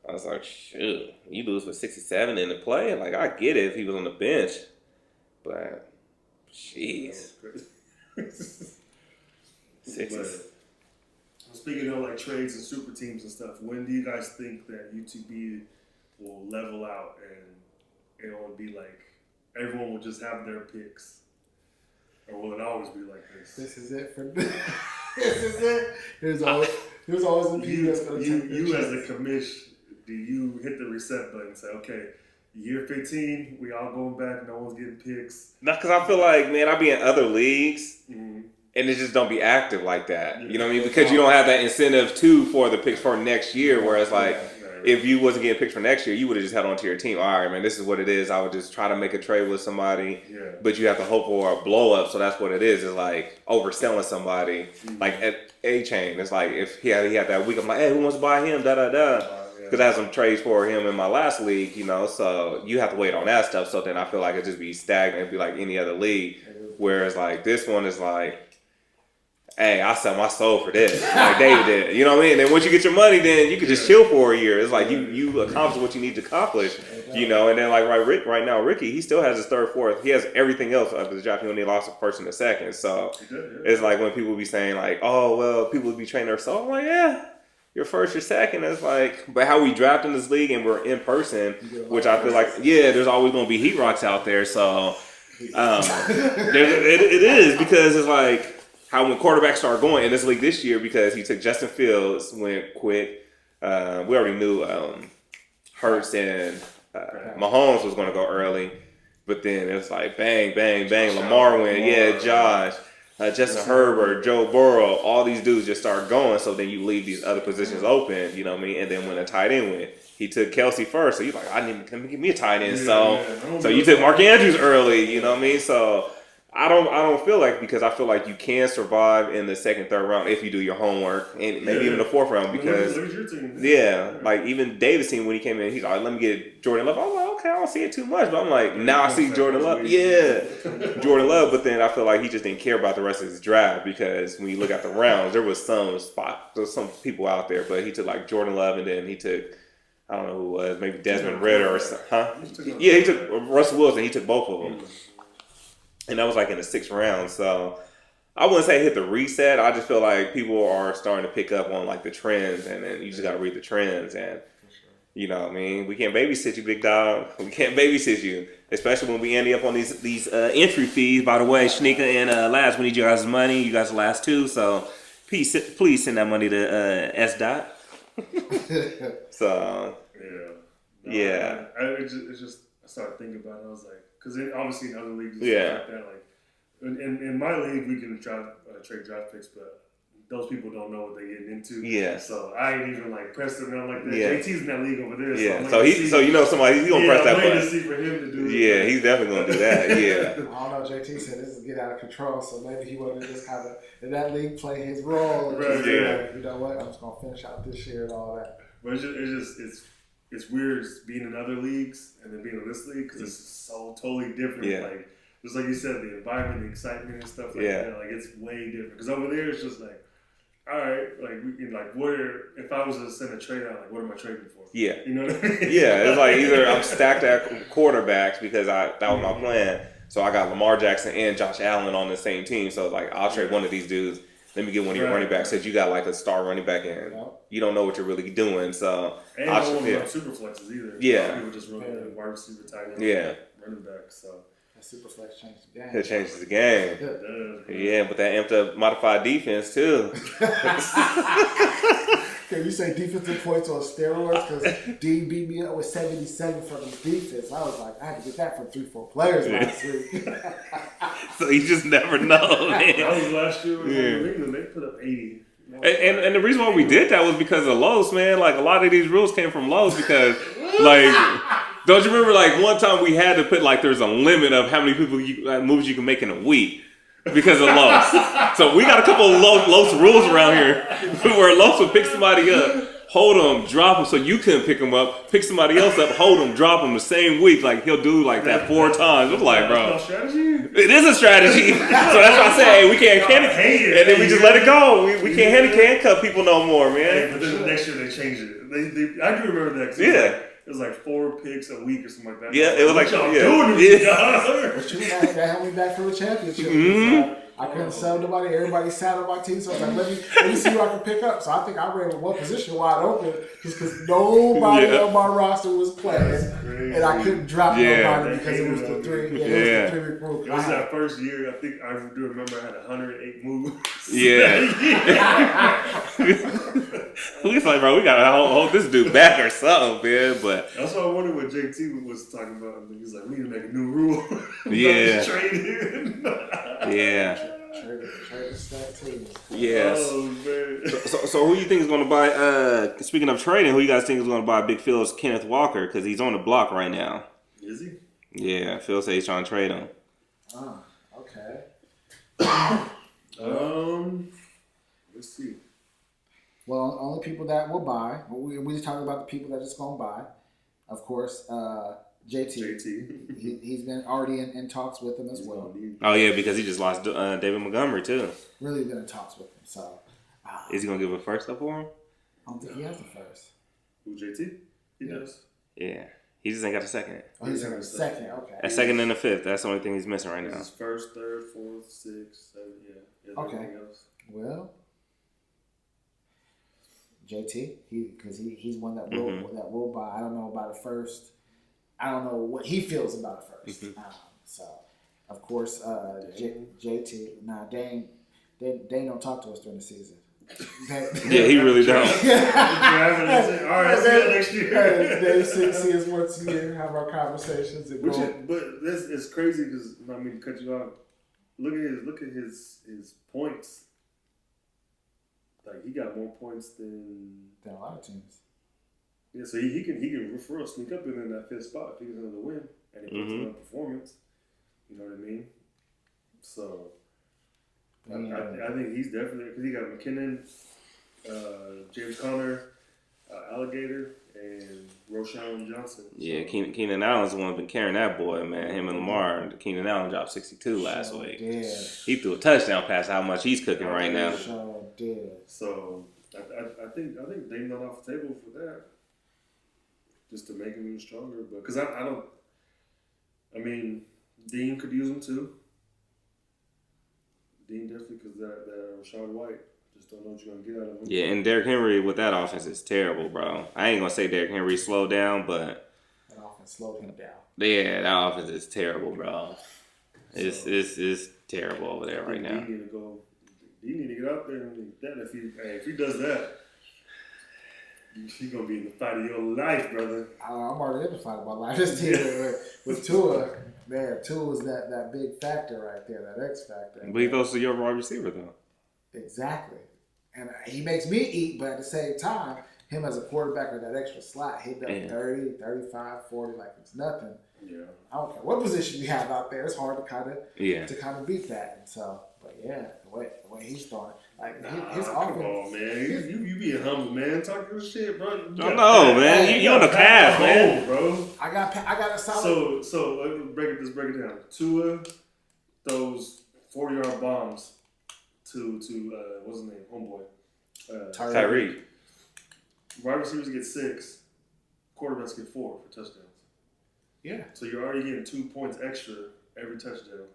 I was like, shoot, you lose with 67 in the play? Like, I get it if he was on the bench, but jeez. 60. Speaking of like trades and super teams and stuff, when do you guys think that UTB will level out and it'll be like everyone will just have their picks? Or will it always be like this? This is it for this is it. There's always a team that's going to take you as a commish, do you hit the reset button and say, okay, year 15, we all going back, no one's getting picks? No, because I feel like, man, I be in other leagues, Mm-hmm. and it just don't be active like that. You know what I mean? Because you don't have that incentive for the picks for next year, whereas like, if you wasn't getting picked for next year, you would have just held on to your team. All right, man, this is what it is. I would just try to make a trade with somebody, but you have to hope for a blow up. So that's what it is. It's like overselling somebody. Mm-hmm. Like at A-Chain, it's like if he had that week, I'm like, hey, who wants to buy him? Because I had some trades for him in my last league, you know. So you have to wait on that stuff. So then I feel like it just be stagnant. It'd be like any other league. Whereas like this one is like, hey, I sell my soul for this, like David did. You know what I mean? And once you get your money, then you can just chill for a year. It's like you accomplish what you need to accomplish, you know. And then like right now, Ricky, he still has his third, fourth. He has everything else after the draft. He only lost a first and a second. So it's like when people be saying like, oh well, people be trading their soul. I'm like, yeah, your first, your second. It's like, but how we draft in this league and we're in person, which I feel like, there's always gonna be heat rocks out there. So it is because it's like. How when quarterbacks start going in this league this year because he took Justin Fields, went quick. We already knew Hurts and Mahomes was going to go early, but then it was like bang, bang, bang. Lamar went, Josh, Justin Herbert, Joe Burrow. All these dudes just start going. So then you leave these other positions open. You know what I mean? And then when a tight end went, he took Kelsey first. So you're like, I need to give me a tight end. So you took Mark Andrews early. You know what I mean? So. I don't feel like because I feel like you can survive in the second, third round if you do your homework and maybe even the fourth round because like even Davis' team when he came in, he's like, let me get Jordan Love. I'm like, okay, I don't see it too much, but I'm like, now I see Jordan Love. Jordan Love, but then I feel like he just didn't care about the rest of his draft because when you look at the rounds, there was some people out there, but he took like Jordan Love and then he took I don't know who it was, maybe Desmond Ritter or something. He took Russell Wilson. He took both of them. And that was like in the 6th round. So I wouldn't say hit the reset. I just feel like people are starting to pick up on like the trends and then you just got to read the trends. And, you know what I mean? We can't babysit you, big dog. We can't babysit you. Especially when we end up on these entry fees. By the way, Shanika and Labs, we need you guys' money. You guys are the last two. So please send that money to S. So, yeah. It's just, I started thinking about it. I was like, because obviously in other leagues, like that, like in my league, we can trade draft picks, but those people don't know what they're getting into. Yeah. So I ain't even like pressed them around like that. Yeah. JT's in that league over there. Yeah. So he's you know somebody he's gonna press that button. To see for him to do it. Yeah, he's definitely gonna do that. Yeah. I don't know. JT said this is get out of control, so maybe he wanted to just kind of in that league play his role. And like, you know what? I'm just gonna finish out this year and all that. But it's weird being in other leagues and then being in this league because it's so totally different. Yeah. Like just like you said, the environment, the excitement and stuff like that. Like it's way different. Because over there, it's just like all right, like we can like if I was to send a trade out, like what am I trading for? Yeah. You know what I mean? Yeah, it's like either I'm stacked at quarterbacks because that was my plan. So I got Lamar Jackson and Josh Allen on the same team. So like I'll trade one of these dudes. Let me get one of your running backs because you got like a star running back and you don't know what you're really doing. So and I don't want super flexes either. Yeah. People just run wide receiver, tight end, running back. So that super flex changed the game. It changes the game. Yeah, but that amped up modified defense too. Can you say defensive points on steroids? Because Dean beat me up with 77 from his defense. I was like, I had to get that from 3-4 players last week. So you just never know, man. That was last year with New England. They put up 80. And the reason why we did that was because of Lowe's, man. Like a lot of these rules came from Lowe's because, like, don't you remember like one time we had to put like there's a limit of how many moves you can make in a week because of Lowe's. So we got a couple of Lowe's rules around here where Lowe's would pick somebody up, hold them, drop them, so you couldn't pick them up, pick somebody else up, hold them, drop them the same week. Like he'll do like that 4 times. It's like, bro, it is a strategy. So that's why I say, hey, we can't handicap, and then we just let it go. We can't handicap people no more, man. But then the next year they changed it. I do remember that. Yeah. It was like 4 picks a week or something like that. Yeah, it was like y'all doing But that held me back from the championship. Mm-hmm. I couldn't sell nobody. Everybody sat on my team, so I was like, let me see who I can pick up. So I think I ran with one position wide open just because nobody on my roster was playing, and I couldn't drop nobody because it was the 3. It was the 3 group. It was that first year. I think I do remember I had 108 moves. Yeah. We was like, bro, we gotta hold this dude back or something, man. But that's why I wondered what JT was talking about. He's like, we need to make a new rule. Yeah. Trading. Yeah. Trade stack teams. Yes. Oh, man. So who you think is going to buy? Speaking of trading, who you guys think is going to buy Big Phil's Kenneth Walker because he's on the block right now? Is he? Yeah, Phil says he's trying to trade him. Oh, okay. Let's see. Well, only people that will buy. We just talking about the people that just gonna buy. Of course, JT. He's been already in talks with him as well. Oh yeah, because he just lost David Montgomery too. Really been in talks with him. So, is he gonna give a first up for him? I don't think he has the first. Who, JT? He does. Yeah, he just ain't got a second. Oh, he's got a second. Okay. A second and a fifth. That's the only thing he's missing right now. His first, third, fourth, sixth, seventh. Yeah. Okay. Well, JT, he's one that will buy. I don't know about it first. I don't know what he feels about it first. So, of course, JT. Nah, Dane don't talk to us during the season. Yeah, he really don't. All right, see you next year. They see us once a year, have our conversations, and go. But this is crazy because I mean to cut you off. Look at his points. Like he got more points than a lot of teams. Yeah, so he can refer sneak up in that 5th spot if he gets another win and he puts in a performance. You know what I mean? So I think he's definitely because he got McKinnon, James Conner, Alligator, and Roshan Johnson. Yeah, Keenan Allen's the one been carrying that boy, man. Him and Lamar. Keenan Allen dropped 62 last week. He threw a touchdown pass. How much he's cooking right now? So I think they not off the table for that, just to make him even stronger. But because I mean, Dean could use him too. Dean definitely because that Rashad White. Just don't know what you're going to get out of him. Yeah, and Derrick Henry with that offense is terrible, bro. I ain't going to say Derrick Henry slowed down, but... That offense slowed him down. Yeah, that offense is terrible, bro. It's terrible over there right now. You need to get out there and if he does that, he's going to be in the fight of your life, brother. I'm already in the fight of my life. This team with Tua, man, Tua is that big factor right there, that X factor. But he goes to your wide receiver, though. Exactly. And he makes me eat, but at the same time, him as a quarterback with that extra slot, hit up 30, 35, 40 like it's nothing. Yeah. I don't care what position you have out there. It's hard to kind of beat that. And so, but yeah, the way he's throwing, like his offense. Come on, man. You being humble, man. Talk your shit, bro. No, man. You on the path, man, bro. I got a solid. So let's break it down. Tua throws 40-yard bombs to what's his name, homeboy, Tyreek. Wide receivers get 6. Quarterbacks get 4 for touchdowns. Yeah. So you're already getting 2 points extra every touchdown.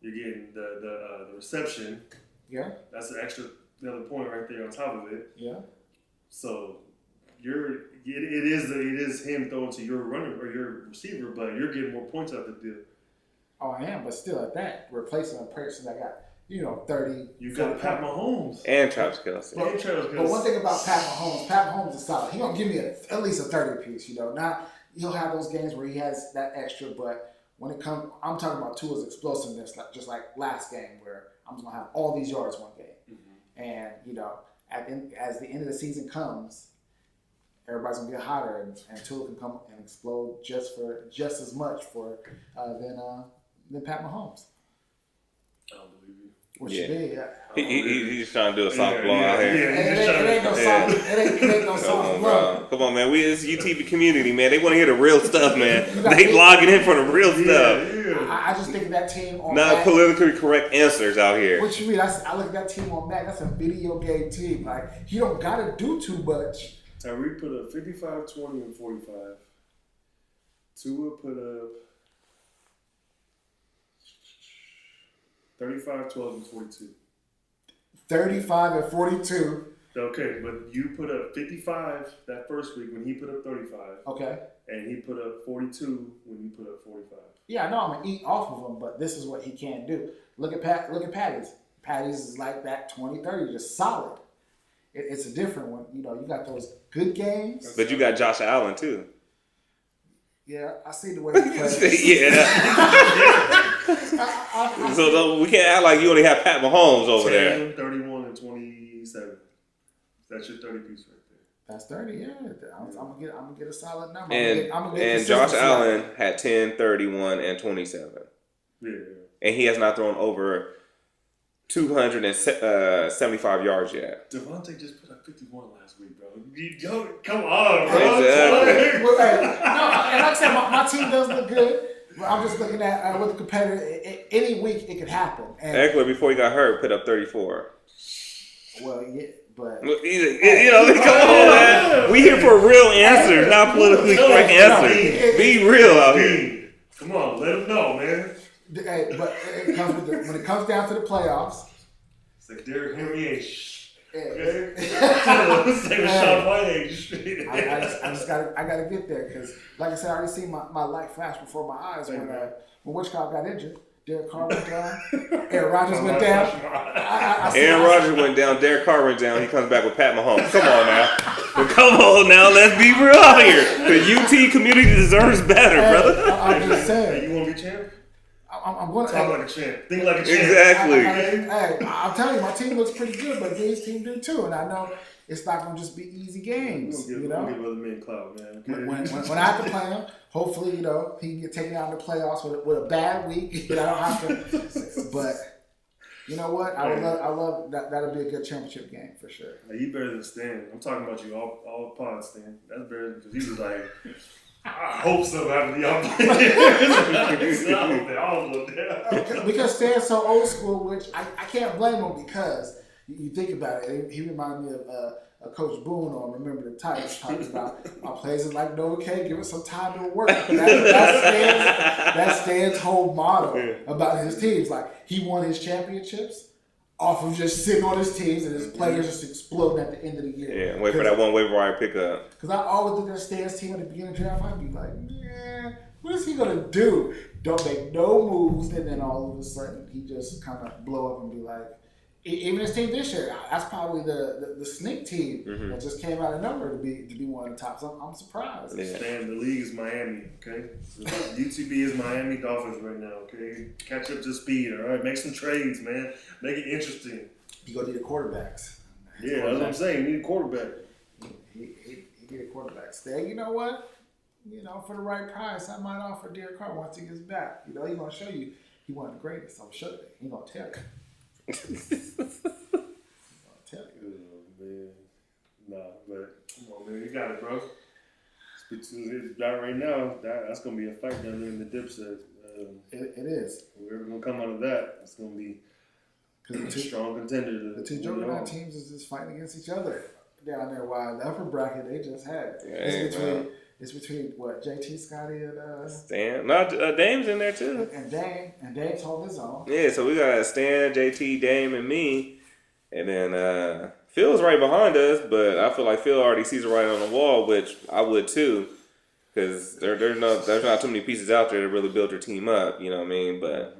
You're getting the reception. Yeah. That's another point right there on top of it. Yeah. So it is him throwing to your runner or your receiver, but you're getting more points out of the deal. Oh, I am, but still at that, replacing a person that got 30. You got Pat Mahomes and Travis Kelce. But one thing about Pat Mahomes is solid. He gonna give me at least a 30 piece. Not he'll have those games where he has that extra, but when it comes, I'm talking about Tua's explosiveness, just like last game where I'm just gonna have all these yards one game, and as the end of the season comes, everybody's gonna get hotter, and Tua can come and explode just as much than Pat Mahomes. I don't believe you. What you did, yeah. He's trying to do a soft blow out here. It ain't no soft blow. Come on, man. It's UTB community, man. They want to hear the real stuff, man. They logging in for the real stuff. Yeah. I just think of that team on not Mac, politically correct answers out here. What you mean? I look at that team on Mac. That's a video game team. Like, he don't got to do too much. Tyreek put up 55, 20, and 45. Tua put up 35, 12, and 42. 35 and 42. Okay, but you put up 55 that first week when he put up 35. Okay. And he put up 42 when you put up 45. Yeah, I know I'm going to eat off of him, but this is what he can't do. Look at Patty's. Patty's is like that 20-30, just solid. It's a different one. You got those good games. But you got Josh Allen, too. Yeah, I see the way he plays. Yeah. So we can't act like you only have Pat Mahomes over 10, there. 31, and 27. That's your 30 piece right there. That's 30, yeah. I'm gonna get a solid number. And Josh Allen had 10, 31, and 27. Yeah. And he has not thrown over 275 yards yet. Devontae just put up 51 last week, bro. Come on, bro. Exactly. No, and like I said, my team does look good. I'm just looking at with the competitor. Any week it could happen. Eckler, before he got hurt, put up 34. Well, yeah, but come on, man. We here for real answers, not politically correct answers. Be real out here. Come on, let them know, man. Hey, but when it comes down to the playoffs, it's like Derrick Henry. I gotta get there because, like I said, I already seen my light flash before my eyes when Witchcott got injured. Derek Carr went down. Aaron Rodgers went down. Aaron Rodgers went down. Derek Carr went down. He comes back with Pat Mahomes. Come on now. But come on now. Let's be real out here. The UT community deserves better, brother. I'm just saying. You want to be champ? I'm going to talk like a champ. Think like a champ. Exactly. I'm telling you, my team looks pretty good, but Gabe's team do too. And I know it's not going to just be easy games. We'll give other men clout, man. Okay? When I have to play him, hopefully, he can get taken out in the playoffs with a bad week. I don't have to. But you know what? I love that. That'll be a good championship game for sure. Hey, you better than Stan. I'm talking about you all pod, Stan. That's better because he was like, I hope so after y'all play. Because Stan's so old school, which I can't blame him because you think about it. He reminded me of Coach Boone on Remember the Titans talking about my players is like Noah K. Give us some time to work. That's Stan's whole motto about his teams. Like he won his championships off of just sitting on his teams and his players just exploding at the end of the year. Yeah, wait for that one waiver wire pickup. Because I always look at Stan's team at the beginning of the draft, I'd be like, man, what is he going to do? Don't make no moves, and then all of a sudden he just kind of blow up and be like, even his team this year, that's probably the sneak team that just came out of nowhere to be one of the tops. I'm surprised. Yeah. Stan, the league is Miami, okay? UTB is Miami Dolphins right now, okay? Catch up to speed, all right? Make some trades, man. Make it interesting. You go need the quarterbacks. Yeah, that's what I'm saying. You need a quarterback. He need a quarterback. Stan, you know what? For the right price, I might offer Derek Carr once he gets back. He's going to show you he one of the greatest. I'm sure he's going to tell you. I'll tell you. Oh, man. Nah, but come on, man. You got it, bro. It's not right now. That's going to be a fight down there in the dipset. It is. Whoever's going to come out of that, it's going to be Because the strong contender. The two juggernaut teams is just fighting against each other down there. While the upper bracket, they just had it. It's between what, JT, Scotty, and Stan. No, Dame's in there too. And Dame's holding his own. Yeah, so we got Stan, JT, Dame, and me, and then Phil's right behind us. But I feel like Phil already sees it right on the wall, which I would too, because there's not too many pieces out there to really build your team up. You know what I mean? But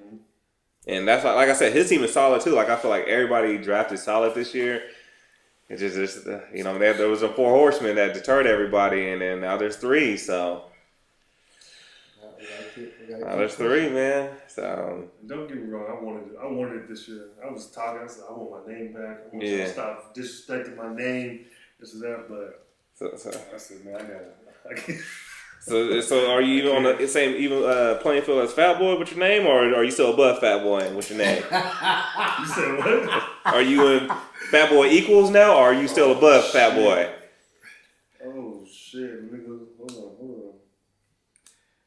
and that's like I said, his team is solid too. Like I feel like everybody drafted solid this year. It's just you know, there was a 4 horsemen that deterred everybody, and then now there's 3. So now there's 3, man. So don't get me wrong, I wanted it this year. I was talking. I said I want my name back. I want to stop disrespecting my name. This and that, but I said, man, I gotta. So are you even on the same playing field as Fat Boy with your name, or are you still above Fat Boy with your name? You said what? Are you in Fat Boy equals now, or are you still above Fat Boy? Oh shit! Let me go. Hold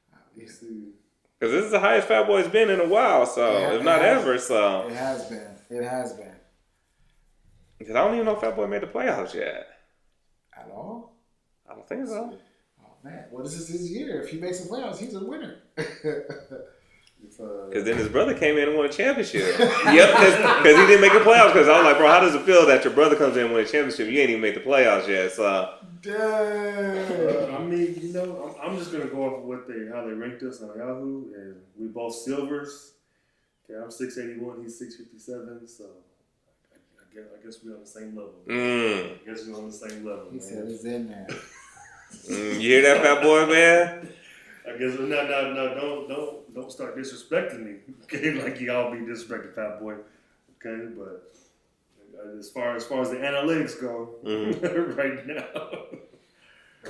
on. Let's see. Because this is the highest Fat Boy's been in a while, so if not ever, so it has been. Because I don't even know if Fat Boy made the playoffs yet. At all? I don't think so. Man, well, this is his year. If he makes the playoffs, he's a winner. Because then his brother came in and won a championship. Yep, because he didn't make the playoffs. Because I was like, bro, how does it feel that your brother comes in and wins a championship? You ain't even make the playoffs yet. So, dang. I mean, you know, I'm just gonna go off of how they ranked us on Yahoo, and we both silvers. Okay, I'm 681, he's 657, so I guess we're on the same level. I guess we're on the same level. He said he's in there. You hear that, Fat Boy, man? I guess no, don't start disrespecting me. Okay, like y'all be disrespecting Fat Boy. Okay, but as far as the analytics go, right now,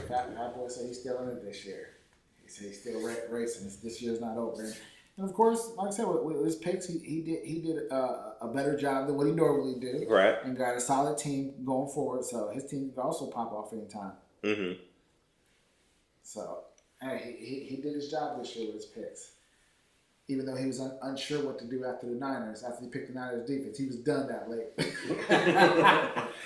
Fat Boy said he's still in it this year. He said he's still racing. This year's not over. And of course, like I said, with his picks, he did a better job than what he normally do. Right. And got a solid team going forward. So his team can also pop off anytime. Mm-hmm. So, hey, he did his job this year with his picks. Even though he was unsure what to do after the Niners, after he picked the Niners defense, he was done that late.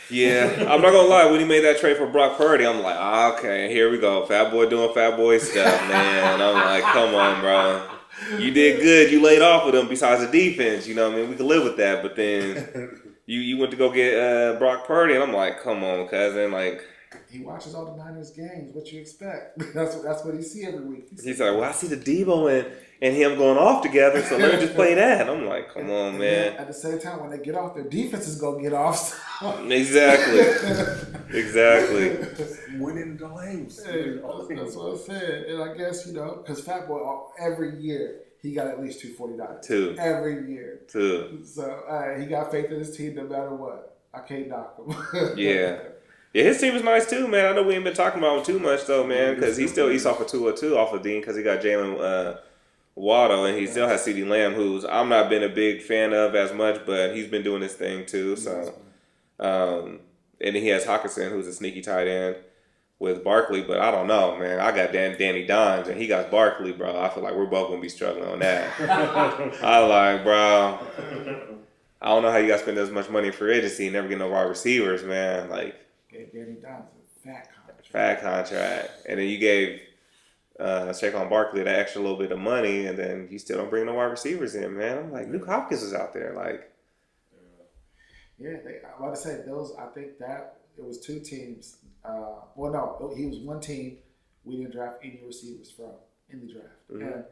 Yeah, I'm not gonna lie. When he made that trade for Brock Purdy, I'm like, okay, here we go. Fat Boy doing Fat Boy stuff, man. I'm like, come on, bro. You did good. You laid off with him. Besides the defense, you know what I mean? We could live with that. But then you went to go get Brock Purdy, and I'm like, come on, cousin, like. He watches all the Niners games. What you expect? That's what he see every week. He's like, well, I see the Debo and him going off together, so let me just play that. I'm like, come on, man. At the same time, when they get off, their defense is gonna get off. So. Exactly. Winning the lanes. That's what I said. And I guess, because Fat Boy, every year, he got at least 249. 2. Every year. 2. So he got faith in his team no matter what. I can't knock him. Yeah. Yeah, his team is nice too, man. I know we ain't been talking about him too much though, man, because he still eats off of 202 off of Dean because he got Jalen Waddle and he still has CeeDee Lamb, who's I'm not been a big fan of as much, but he's been doing his thing too. So, and then he has Hawkinson, who's a sneaky tight end with Barkley, but I don't know, man. I got Danny Dimes and he got Barkley, bro. I feel like we're both gonna be struggling on that. I like, bro. I don't know how you guys spend as much money for agency and never get no wide receivers, man. Like. Gave Danny Dimes a fat contract. And then you gave Saquon Barkley that extra little bit of money, and then you still don't bring no wide receivers in, man. I'm like, Luke Hopkins was out there, like. Yeah, I want to say those. I think that it was 2 teams. Well, no, he was 1 team. We didn't draft any receivers from in the draft, and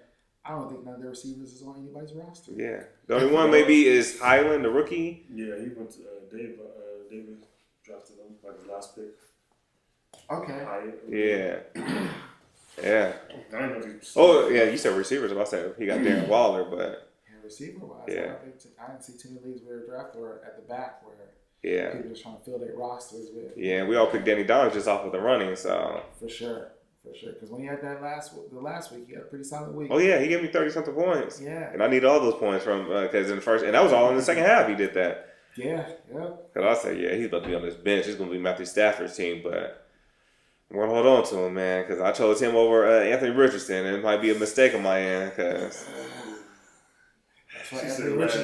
I don't think none of the receivers is on anybody's roster. Yeah, the only one maybe is Highland, the rookie. Yeah, he went to David drafted him like his last pick. Okay. Yeah. Oh yeah, you said receivers. I said he got Darren Waller, but receiver wise, yeah. I didn't see too many leagues where draft or at the back where people just trying to fill their rosters with. Yeah, we all picked Danny Dimes just off of the running, so for sure. Because when you had that last week, you had a pretty solid week. Oh yeah, he gave me 30-something points. Yeah, and I need all those points from because in the first, and that was all in the second half. He did that. Yeah. Because I said, yeah, he's about to be on this bench. He's going to be Matthew Stafford's team, but I'm going to hold on to him, man, because I chose him over Anthony Richardson, and it might be a mistake on my end, because... She said last.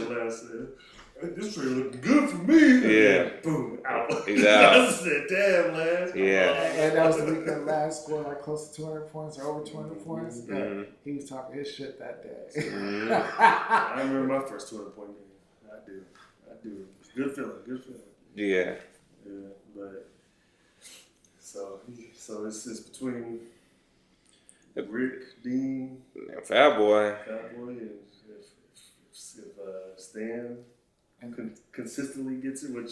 This trade looking good for me. Yeah. Boom, out. He's out. I said, damn, Lance. Yeah. And that was the weekend last, scored like close to 200 points or over 200 points. Yeah, Mm-hmm. he was talking his shit that day. Mm-hmm. I remember my first 200-point game. I do. It's a good feeling. Yeah. Yeah, but so it's between Rick, Dean, And Fat Boy. and if Stan consistently gets it, which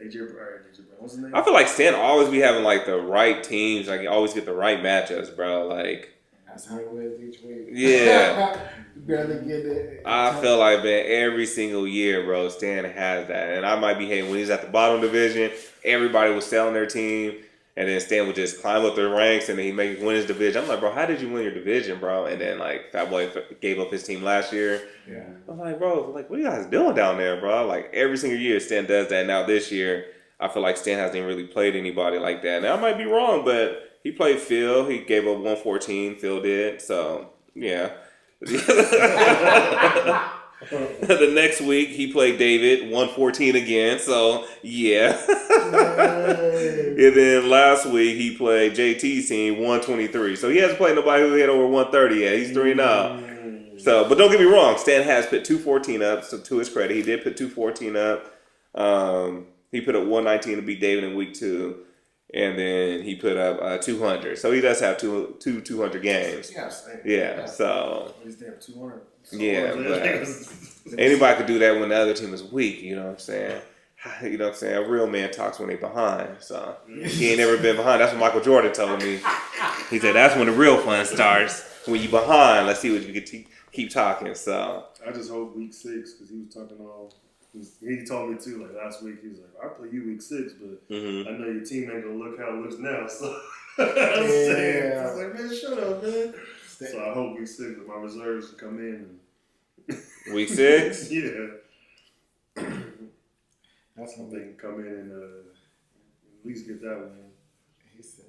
AJ Brown, what's his name? I feel like Stan always be having like the right teams. Like, you always get the right matchups, bro. Like, that's how he wins each week. Yeah. Barely get it. I feel like, man, every single year, bro, Stan has that. And I might be hating when he's at the bottom division, everybody was selling their team. And then Stan would just climb up the ranks and then he make win his division. I'm like, bro, how did you win your division, bro? And then, like, Fat Boy gave up his team last year. Yeah. I'm like, bro, like, what are you guys doing down there, bro? Like, every single year Stan does that. Now this year, I feel like Stan hasn't really played anybody like that. Now, I might be wrong, but he played Phil. He gave up 114. Phil did. So, yeah. The next week, he played David, 114 again. So, yeah. And then last week, he played JT's team, 123. So, he hasn't played nobody who hit over 130 yet. He's 3-0. So, but don't get me wrong. Stan has put 214 up. So, to his credit, he did put 214 up. He put up 119 to beat David in week 2. And then he put up 200. So, he does have two 200 games. Yeah. So, He's damn 200. yeah, but anybody could do that when the other team is weak, you know what I'm saying? You know what I'm saying? A real man talks when they behind, so he ain't never been behind. That's what Michael Jordan told me. He said, that's when the real fun starts. When you behind, let's see what you can keep talking, so. I just hope week 6, because he was talking all, he told me too, like last week, he was like, I'll play you week 6, but I know your team ain't going to look how it looks now, so. I was like, man, shut up, man. So I hope week 6 with my reserves to come in. Week 6? Yeah. That's I when think come in and at least get that one. he said,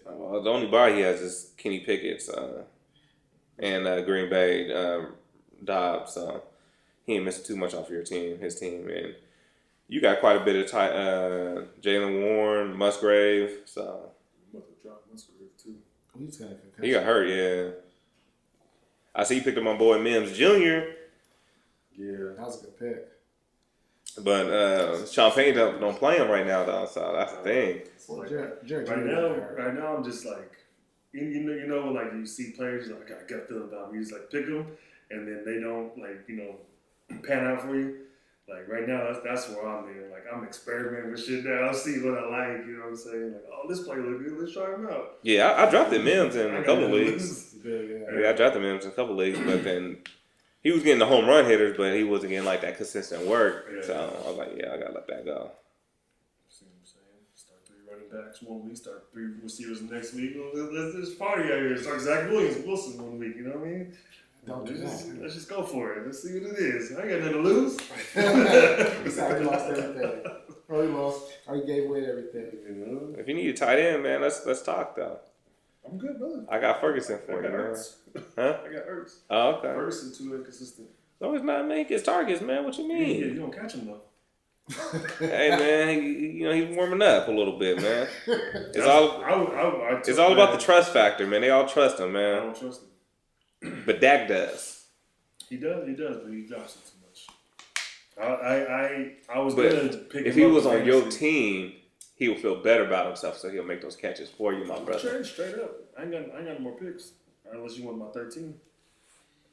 Well, the only bar he has is Kenny Pickett's and Green Bay Dobbs, so he ain't missing too much off his team. And you got quite a bit of Jalen Warren, Musgrave, so. Must have dropped Musgrave too. he's got a concussion. He got hurt, yeah. I see you picked up my boy Mims Jr., Yeah. That was a good pick. but Sean Payne don't play him right now, though, so that's the thing. Well, Jared Right now, I'm just like, you know, like you see players, like, I got a gut feeling about them. You just like pick them, and then they don't, like, you know, pan out for you. Like right now, that's where I'm in. Like I'm experimenting with shit now. I'll see what I like. You know what I'm saying? Like, oh, this player look good. Let's try him out. Yeah, I dropped the Mims in a couple leagues. Yeah. Yeah, I dropped the Mims in a couple leagues, but then he was getting the home run hitters, but he wasn't getting like that consistent work. Yeah. So I was like, yeah, I gotta let that go. See what I'm saying? Start 3 running backs one week. Start 3 receivers the next week. Let's just party out here. Start Zach Wilson one week. You know what I mean? Don't do that. Let's just go for it. Let's see what it is. I ain't got nothing to lose. He lost everything. Or he lost. Or he gave away everything. You know? If you need a tight end, man, let's talk though. I'm good, brother. I got Ferguson I for you, got man. Ertz. Huh? I got Ertz. Oh, okay. Ferguson too inconsistent. So it's not making his targets, man. What you Yeah, mean? you don't catch him though. Hey, man, he's warming up a little bit, man. It's all about the trust factor, man. They all trust him, I man. don't trust him. But Dak does. He does, but he drops it too much. I was But gonna pick if him he up was in on your fantasy. team, he will feel better about himself, so he'll make those catches for you, my brother. Straight up. I ain't got no more picks. Unless you want my 13.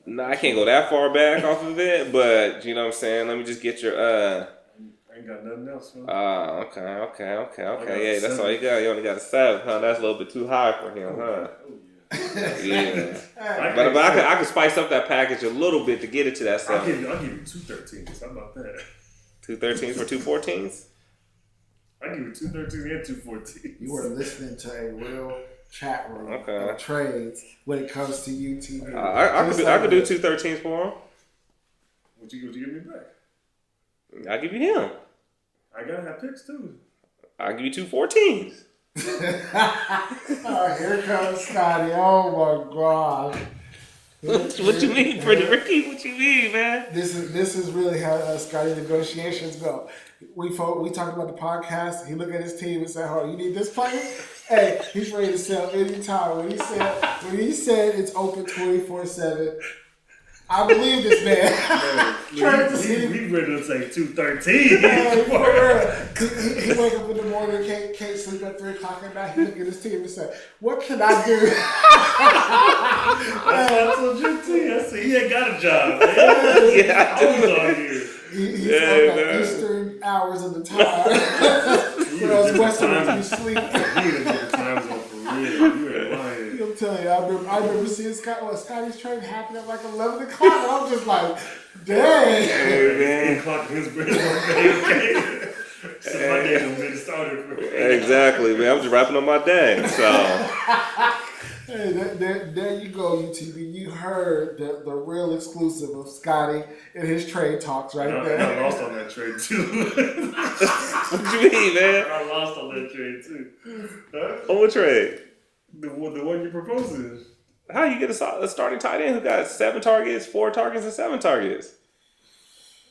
No, I can't go that far back off of it, but you know what I'm saying? Let me just get your I ain't got nothing else, man. okay. Yeah, that's all you got. You only got a 7, huh? That's a little bit too high for him, huh? Oh, yeah. Yeah. But I could spice up that package a little bit to get it to that I'll 7. give you 2 13s. How about that? 2 13s for 2 14s? I give you 2 13s and 2 14s. You were listening to a real chat room Okay. of trades when it comes to UTV. I could do 2 13s for him. What you give me back? I'll give you him. I gotta have picks too. I'll give you 2 14s. Oh, here comes Scotty. Oh my gosh. What you mean, Pretty Ricky? What you mean, man? This is really how Scotty negotiations go. We talked about the podcast. He looked at his team and said, "Oh, you need this player? Hey, he's ready to sell anytime." When he said it's open 24/7. I believe this man. He's ready to take 213. He wake up in the morning, can't sleep at 3 o'clock at night. He look at his team and say, "What can I do?" That's what I told you too. I said he ain't got a job. Man. Yeah, I was on here. He's on the Eastern hours of the time. Whereas Westerners be sleeping. He didn't get the time zone for real. You ain't lying. I'm telling you, I remember seeing Scotty's train happen at like 11 o'clock, and I'm just like, dang. Hey, man. 8 o'clock in his okay. So my day has been started for me. Exactly, man. I'm just wrapping up my day, so. Hey, there you go, UTV. You heard the real exclusive of Scotty and his trade talks right there. I lost on that trade too. What you mean, man? I lost on that trade too. Huh? On what trade? The one you're proposing. How you get a starting tight end who got 7 targets, 4 targets, and 7 targets?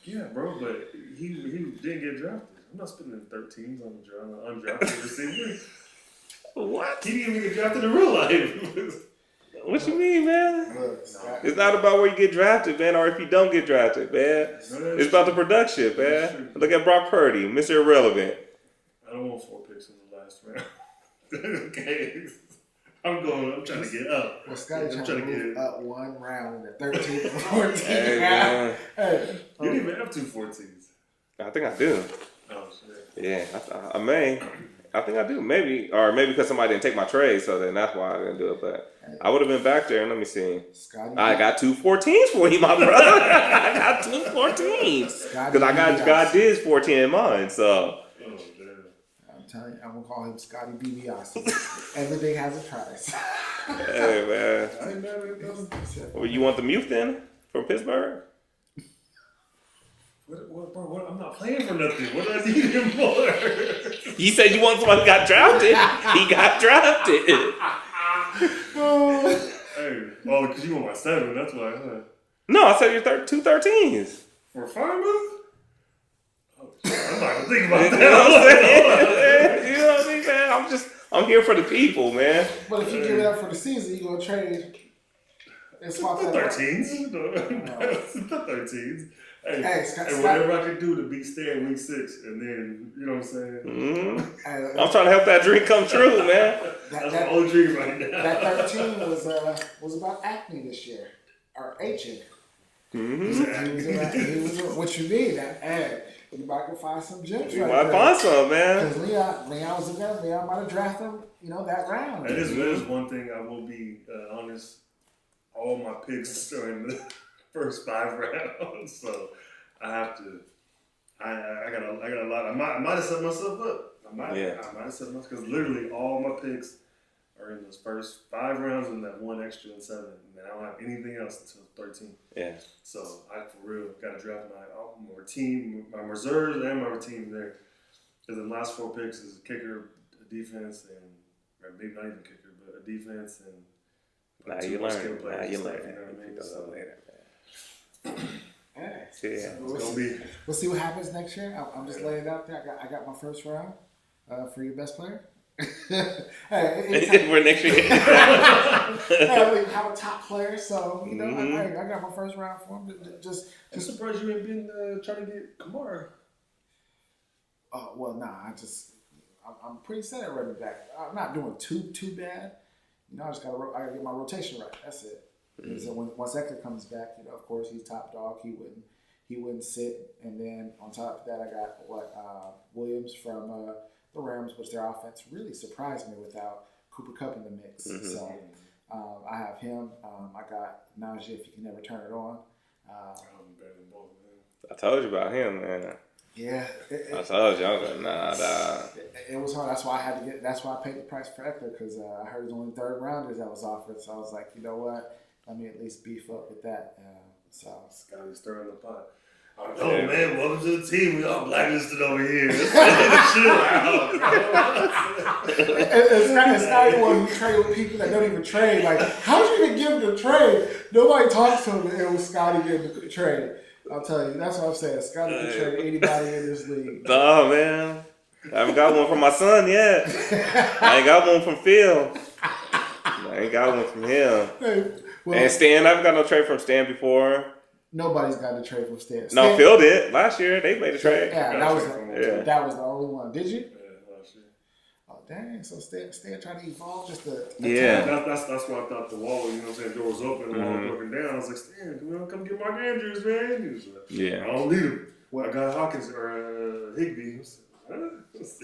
Yeah, bro, but he didn't get drafted. I'm not spending 13s on an undrafted receiver. What? He didn't even get drafted in real life. What you mean, man? Look, It's not about where you get drafted, man, or if you don't get drafted, man. It's about the production, man. Look at Brock Purdy, Mr. Irrelevant. I don't want 4 picks in the last round. Okay. I'm trying to get up. Well, Scotty trying to move up 1 round in the 13th and 14th Hey, round. man. Hey, You didn't even have 2 14s. I think I do. Oh, shit. Yeah, I may. I think I do. Maybe because somebody didn't take my trade, so then that's why I didn't do it. But I would have been back there. Let me see. Scotty, I got 2 14s for you, my brother. I got 2 14s. Because I got God Diz 14 in mine, so. Oh, damn. I'm telling you, I'm going to call him Scotty DiBiase. Everything has a price. Hey, man. I ain't mad at it. Well, you want the mute then from Pittsburgh? What? I'm not playing for nothing. What do I need him for? You said you want somebody who got drafted. He got drafted. Hey, oh, because you want my 7. That's why. Huh? No, I said you're 2 13s. For Fireman? Oh, shit. I'm not going to think about You that. know what I'm saying? You know what I mean, man? I'm here for the people, man. But if you give it up for the season, you're going to trade and swap The that. 13s. The 13s. Hey, Scott, whatever I can do to beat Stan week 6, and then, you know what I'm saying? Mm-hmm. I'm trying to help that dream come true, man. That's my old dream right now. That 13 was about acne this year, or aging. Mm-hmm. He was what you need. Hey, you might can find some gems. You right might there. find some, man. Because Leon was in there. Leon might have drafted him, that round. That is one thing I will be honest. All my picks are in the first 5 rounds, so I have to. I got a lot. I might have set myself up. I might have set myself because literally all my picks are in those first 5 rounds and that 1 extra in 7, and then I don't have anything else until 13. Yeah. So I for real got to draft my team, my reserves, and my team there. Because the last 4 picks is a kicker, a defense, or maybe not even kicker, but a defense and. Now you learn. You know what I mean? Later, man. Yeah. Yeah. We'll see what happens next year. I'm just laying it out there. I got my first round for your best player. Hey, we're next year. we have a top player, so I got my first round for him. I'm surprised you ain't been trying to get Kamara. Well, nah. I'm pretty set at running back. I'm not doing too bad. I just gotta get my rotation right. That's it. So once Eckler comes back, of course he's top dog. He wouldn't sit. And then on top of that, I got Williams from the Rams, which their offense really surprised me without Cooper Kupp in the mix. Mm-hmm. So I have him. I got Najee if you can never turn it on. I told you about him, man. Yeah, I told you. I was like, nah. It was hard. That's why I had to get. That's why I paid the price for Eckler because I heard it was only 3rd rounders that was offered. So I was like, you know what? Let me at least beef up with that. So Scotty's stirring the pot. Oh man, welcome to the team. We all blacklisted over here. Chill out, bro. It's not even when you trade with people that don't even trade. Like, how did you even give him the trade? Nobody talks to him, and it was Scotty getting the trade. I'll tell you, that's what I'm saying. Scotty can trade anybody in this league. Oh man, I haven't got one from my son yet. I ain't got one from Phil. I ain't got one from him. Hey, well, And Stan, I haven't got no trade from Stan before. Nobody's got a trade from Stan. No, Phil did. Last year, they made a trade. Yeah, that was the only one. Did you? Yeah, last year. Oh, dang. So Stan trying to evolve just to... Yeah. That's why I thought the wall, you know what I'm saying, door was open, the wall was broken down. I was like, Stan, come get Mark Andrews, man. He was like, Yeah. I don't need him. Well, I got Hawkins or Higbee. I was like, huh?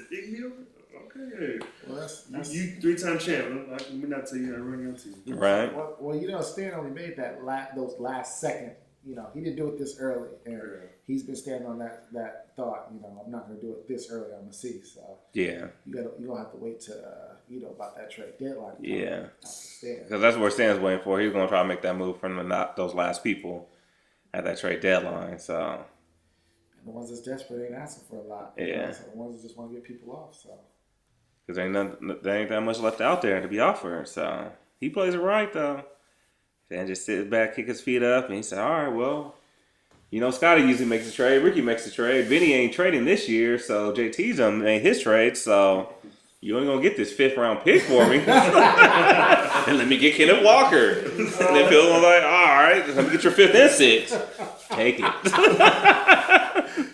Higbee? Okay. Well, that's you 3-time champ. Let me not tell you I run your team. Right. Well, Stan only made those last second. He didn't do it this early, and he's been standing on that thought. I'm not going to do it this early. I'm gonna see. So Yeah. you're gonna have to wait to about that trade deadline. Yeah. Because that's what Stan's waiting for. He's gonna try to make that move from those last people at that trade deadline. So. And the ones that's desperate ain't asking for a lot. Yeah. So the ones that just want to get people off. So. Because there ain't that much left out there to be offered. So he plays it right though. Then just sits back, kick his feet up, and he said, all right, well, Scotty usually makes a trade. Ricky makes a trade. Vinny ain't trading this year, so JT's done made his trade, so you only going to get this 5th-round pick for me. And let me get Kenneth Walker. And then Phil was like, all right, let me get your 5th and 6th. Take it.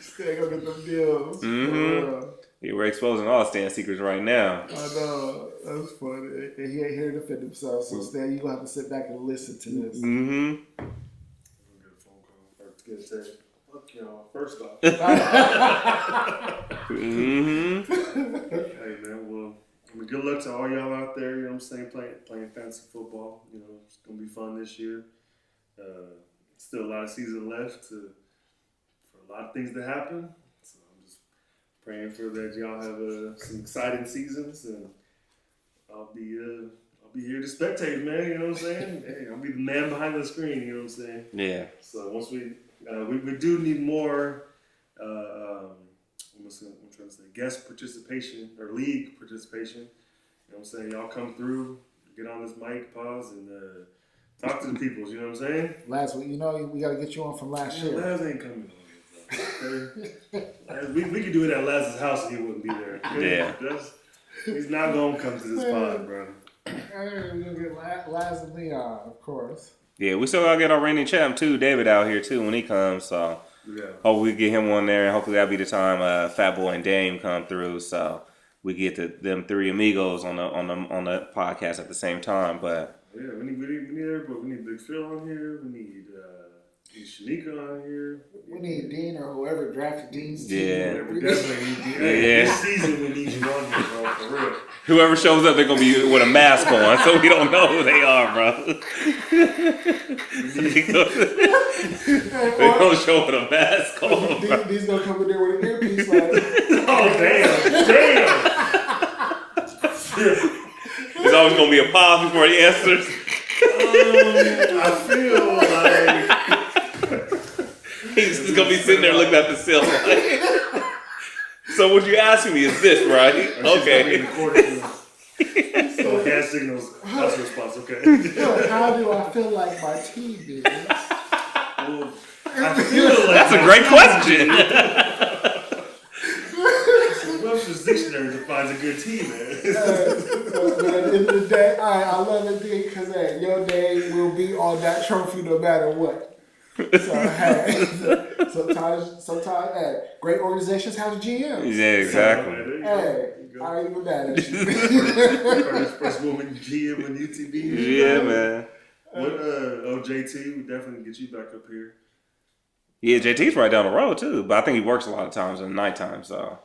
Stay go get them deals. Mm-hmm. We're exposing all Stan secrets right now. I know. That's funny. And he ain't here to defend himself. So, Stan, you're going to have to sit back and listen to this. Mm-hmm. I'm going to get a phone call or get a text. Fuck y'all, first off. Mm-hmm. Hey, man, well, good luck to all y'all out there, you know what I'm saying, playing fantasy football. It's going to be fun this year. Still a lot of season left for a lot of things to happen. So I'm just praying for that y'all have some exciting seasons, and I'll be here to spectate, man. You know what I'm saying? Hey, I'll be the man behind the screen. You know what I'm saying? Yeah. So once we do need more. I'm trying to say guest participation or league participation. You know what I'm saying? Y'all come through, get on this mic, pause, and talk to the peoples. You know what I'm saying? Last week, we got to get you on from last year. Laz ain't coming on. Okay? we could do it at Laz's house and he wouldn't be there. Okay? Yeah. He's not going to come to this pod, bro. Hey, we're going to get Laz and Leon, of course. Yeah, we still got to get our reigning champ, too, David, out here, too, when he comes. So Yeah. hopefully we get him on there, and hopefully that'll be the time Fat Boy and Dame come through. So we get them 3 amigos on the podcast at the same time. But yeah, we need everybody. We need Big Phil on here. We need Shanika on here. We need Dean or whoever drafted Dean's team. Yeah, we definitely need Dean. Yeah. This season we need you on here, bro, for real. Whoever shows up, they're gonna be with a mask on, so we don't know who they are, bro. They're gonna show with a mask on. Dean's gonna come in there with an earpiece, like. Oh damn! There's always gonna be a pause before he answers. I feel like he's just gonna be sitting there looking at the ceiling. Like, so what you asking me is this, right? Okay. So hand signals. That's the response. Okay. How do I feel like my team is? Well, I feel like that's a great question. Webster's dictionary defines a good team, man. But at the end of the day, I love it, D, because your name will be on that trophy no matter what. So, hey, sometimes, hey, great organizations have GMs. Yeah, exactly. So, hey, I ain't even mad at you. First woman GM in UTB. Yeah, man. What, JT, we definitely get you back up here. Yeah, JT's right down the road, too. But I think he works a lot of times in the nighttime, so.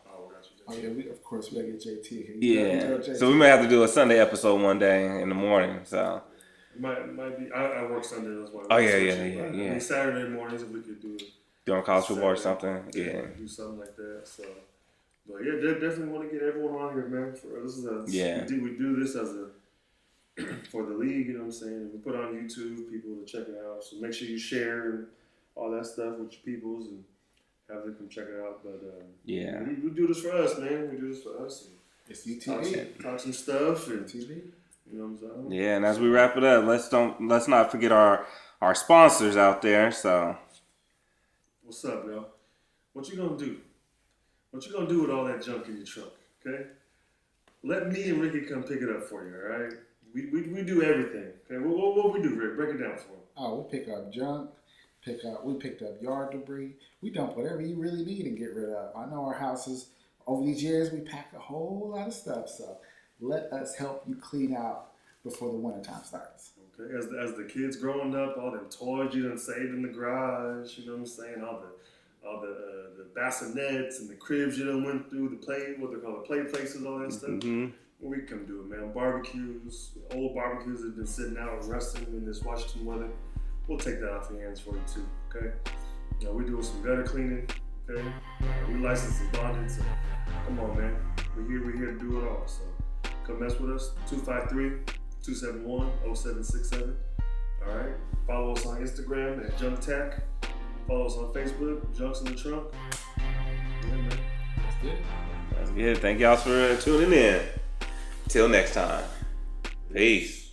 Oh, yeah, of course, we got to get JT. Yeah. So we may have to do a Sunday episode one day in the morning, so. Might be. I work Sunday, that's why. Oh, yeah. Maybe Saturday mornings if we could do it. Doing college football or something, yeah. Do something like that, so. But yeah, definitely want to get everyone on here, man. We do this as for the league, you know what I'm saying? We put it on YouTube, people to check it out. So make sure you share and all that stuff with your peoples. And have them come check it out. But yeah, we do this for us, man. We do this for us. It's UTV. Talk some stuff and UTV. you know what I'm saying? yeah. And as we wrap it up, let's not forget our sponsors out there. So, what's up, y'all? What you gonna do? What you gonna do with all that junk in your trunk? Okay. Let me and Ricky come pick it up for you. All right. We do everything. Okay. What we do, Rick? Break it down for him. Oh, we pick up junk. We picked up yard debris. We dump whatever you really need and get rid of. I know our houses, over these years, we packed a whole lot of stuff. So let us help you clean out before the wintertime starts. Okay. As the kids growing up, all them toys you done saved in the garage, you know what I'm saying? All the bassinets and the cribs you done went through, what they call the play places, all that stuff. mm-hmm. Well, we come do it, man. Barbecues, old barbecues that have been sitting out and resting in this Washington weather. We'll take that off your hands for you too, okay? You know, we're doing some gutter cleaning, okay? We licensed and bonded, so come on, man. We're here to do it all, so come mess with us. 253-271-0767. All right? Follow us on Instagram at JunkTac. Follow us on Facebook, Junks in the Trunk. Yeah, man. That's good. That's good. Thank y'all for tuning in. Till next time. Peace.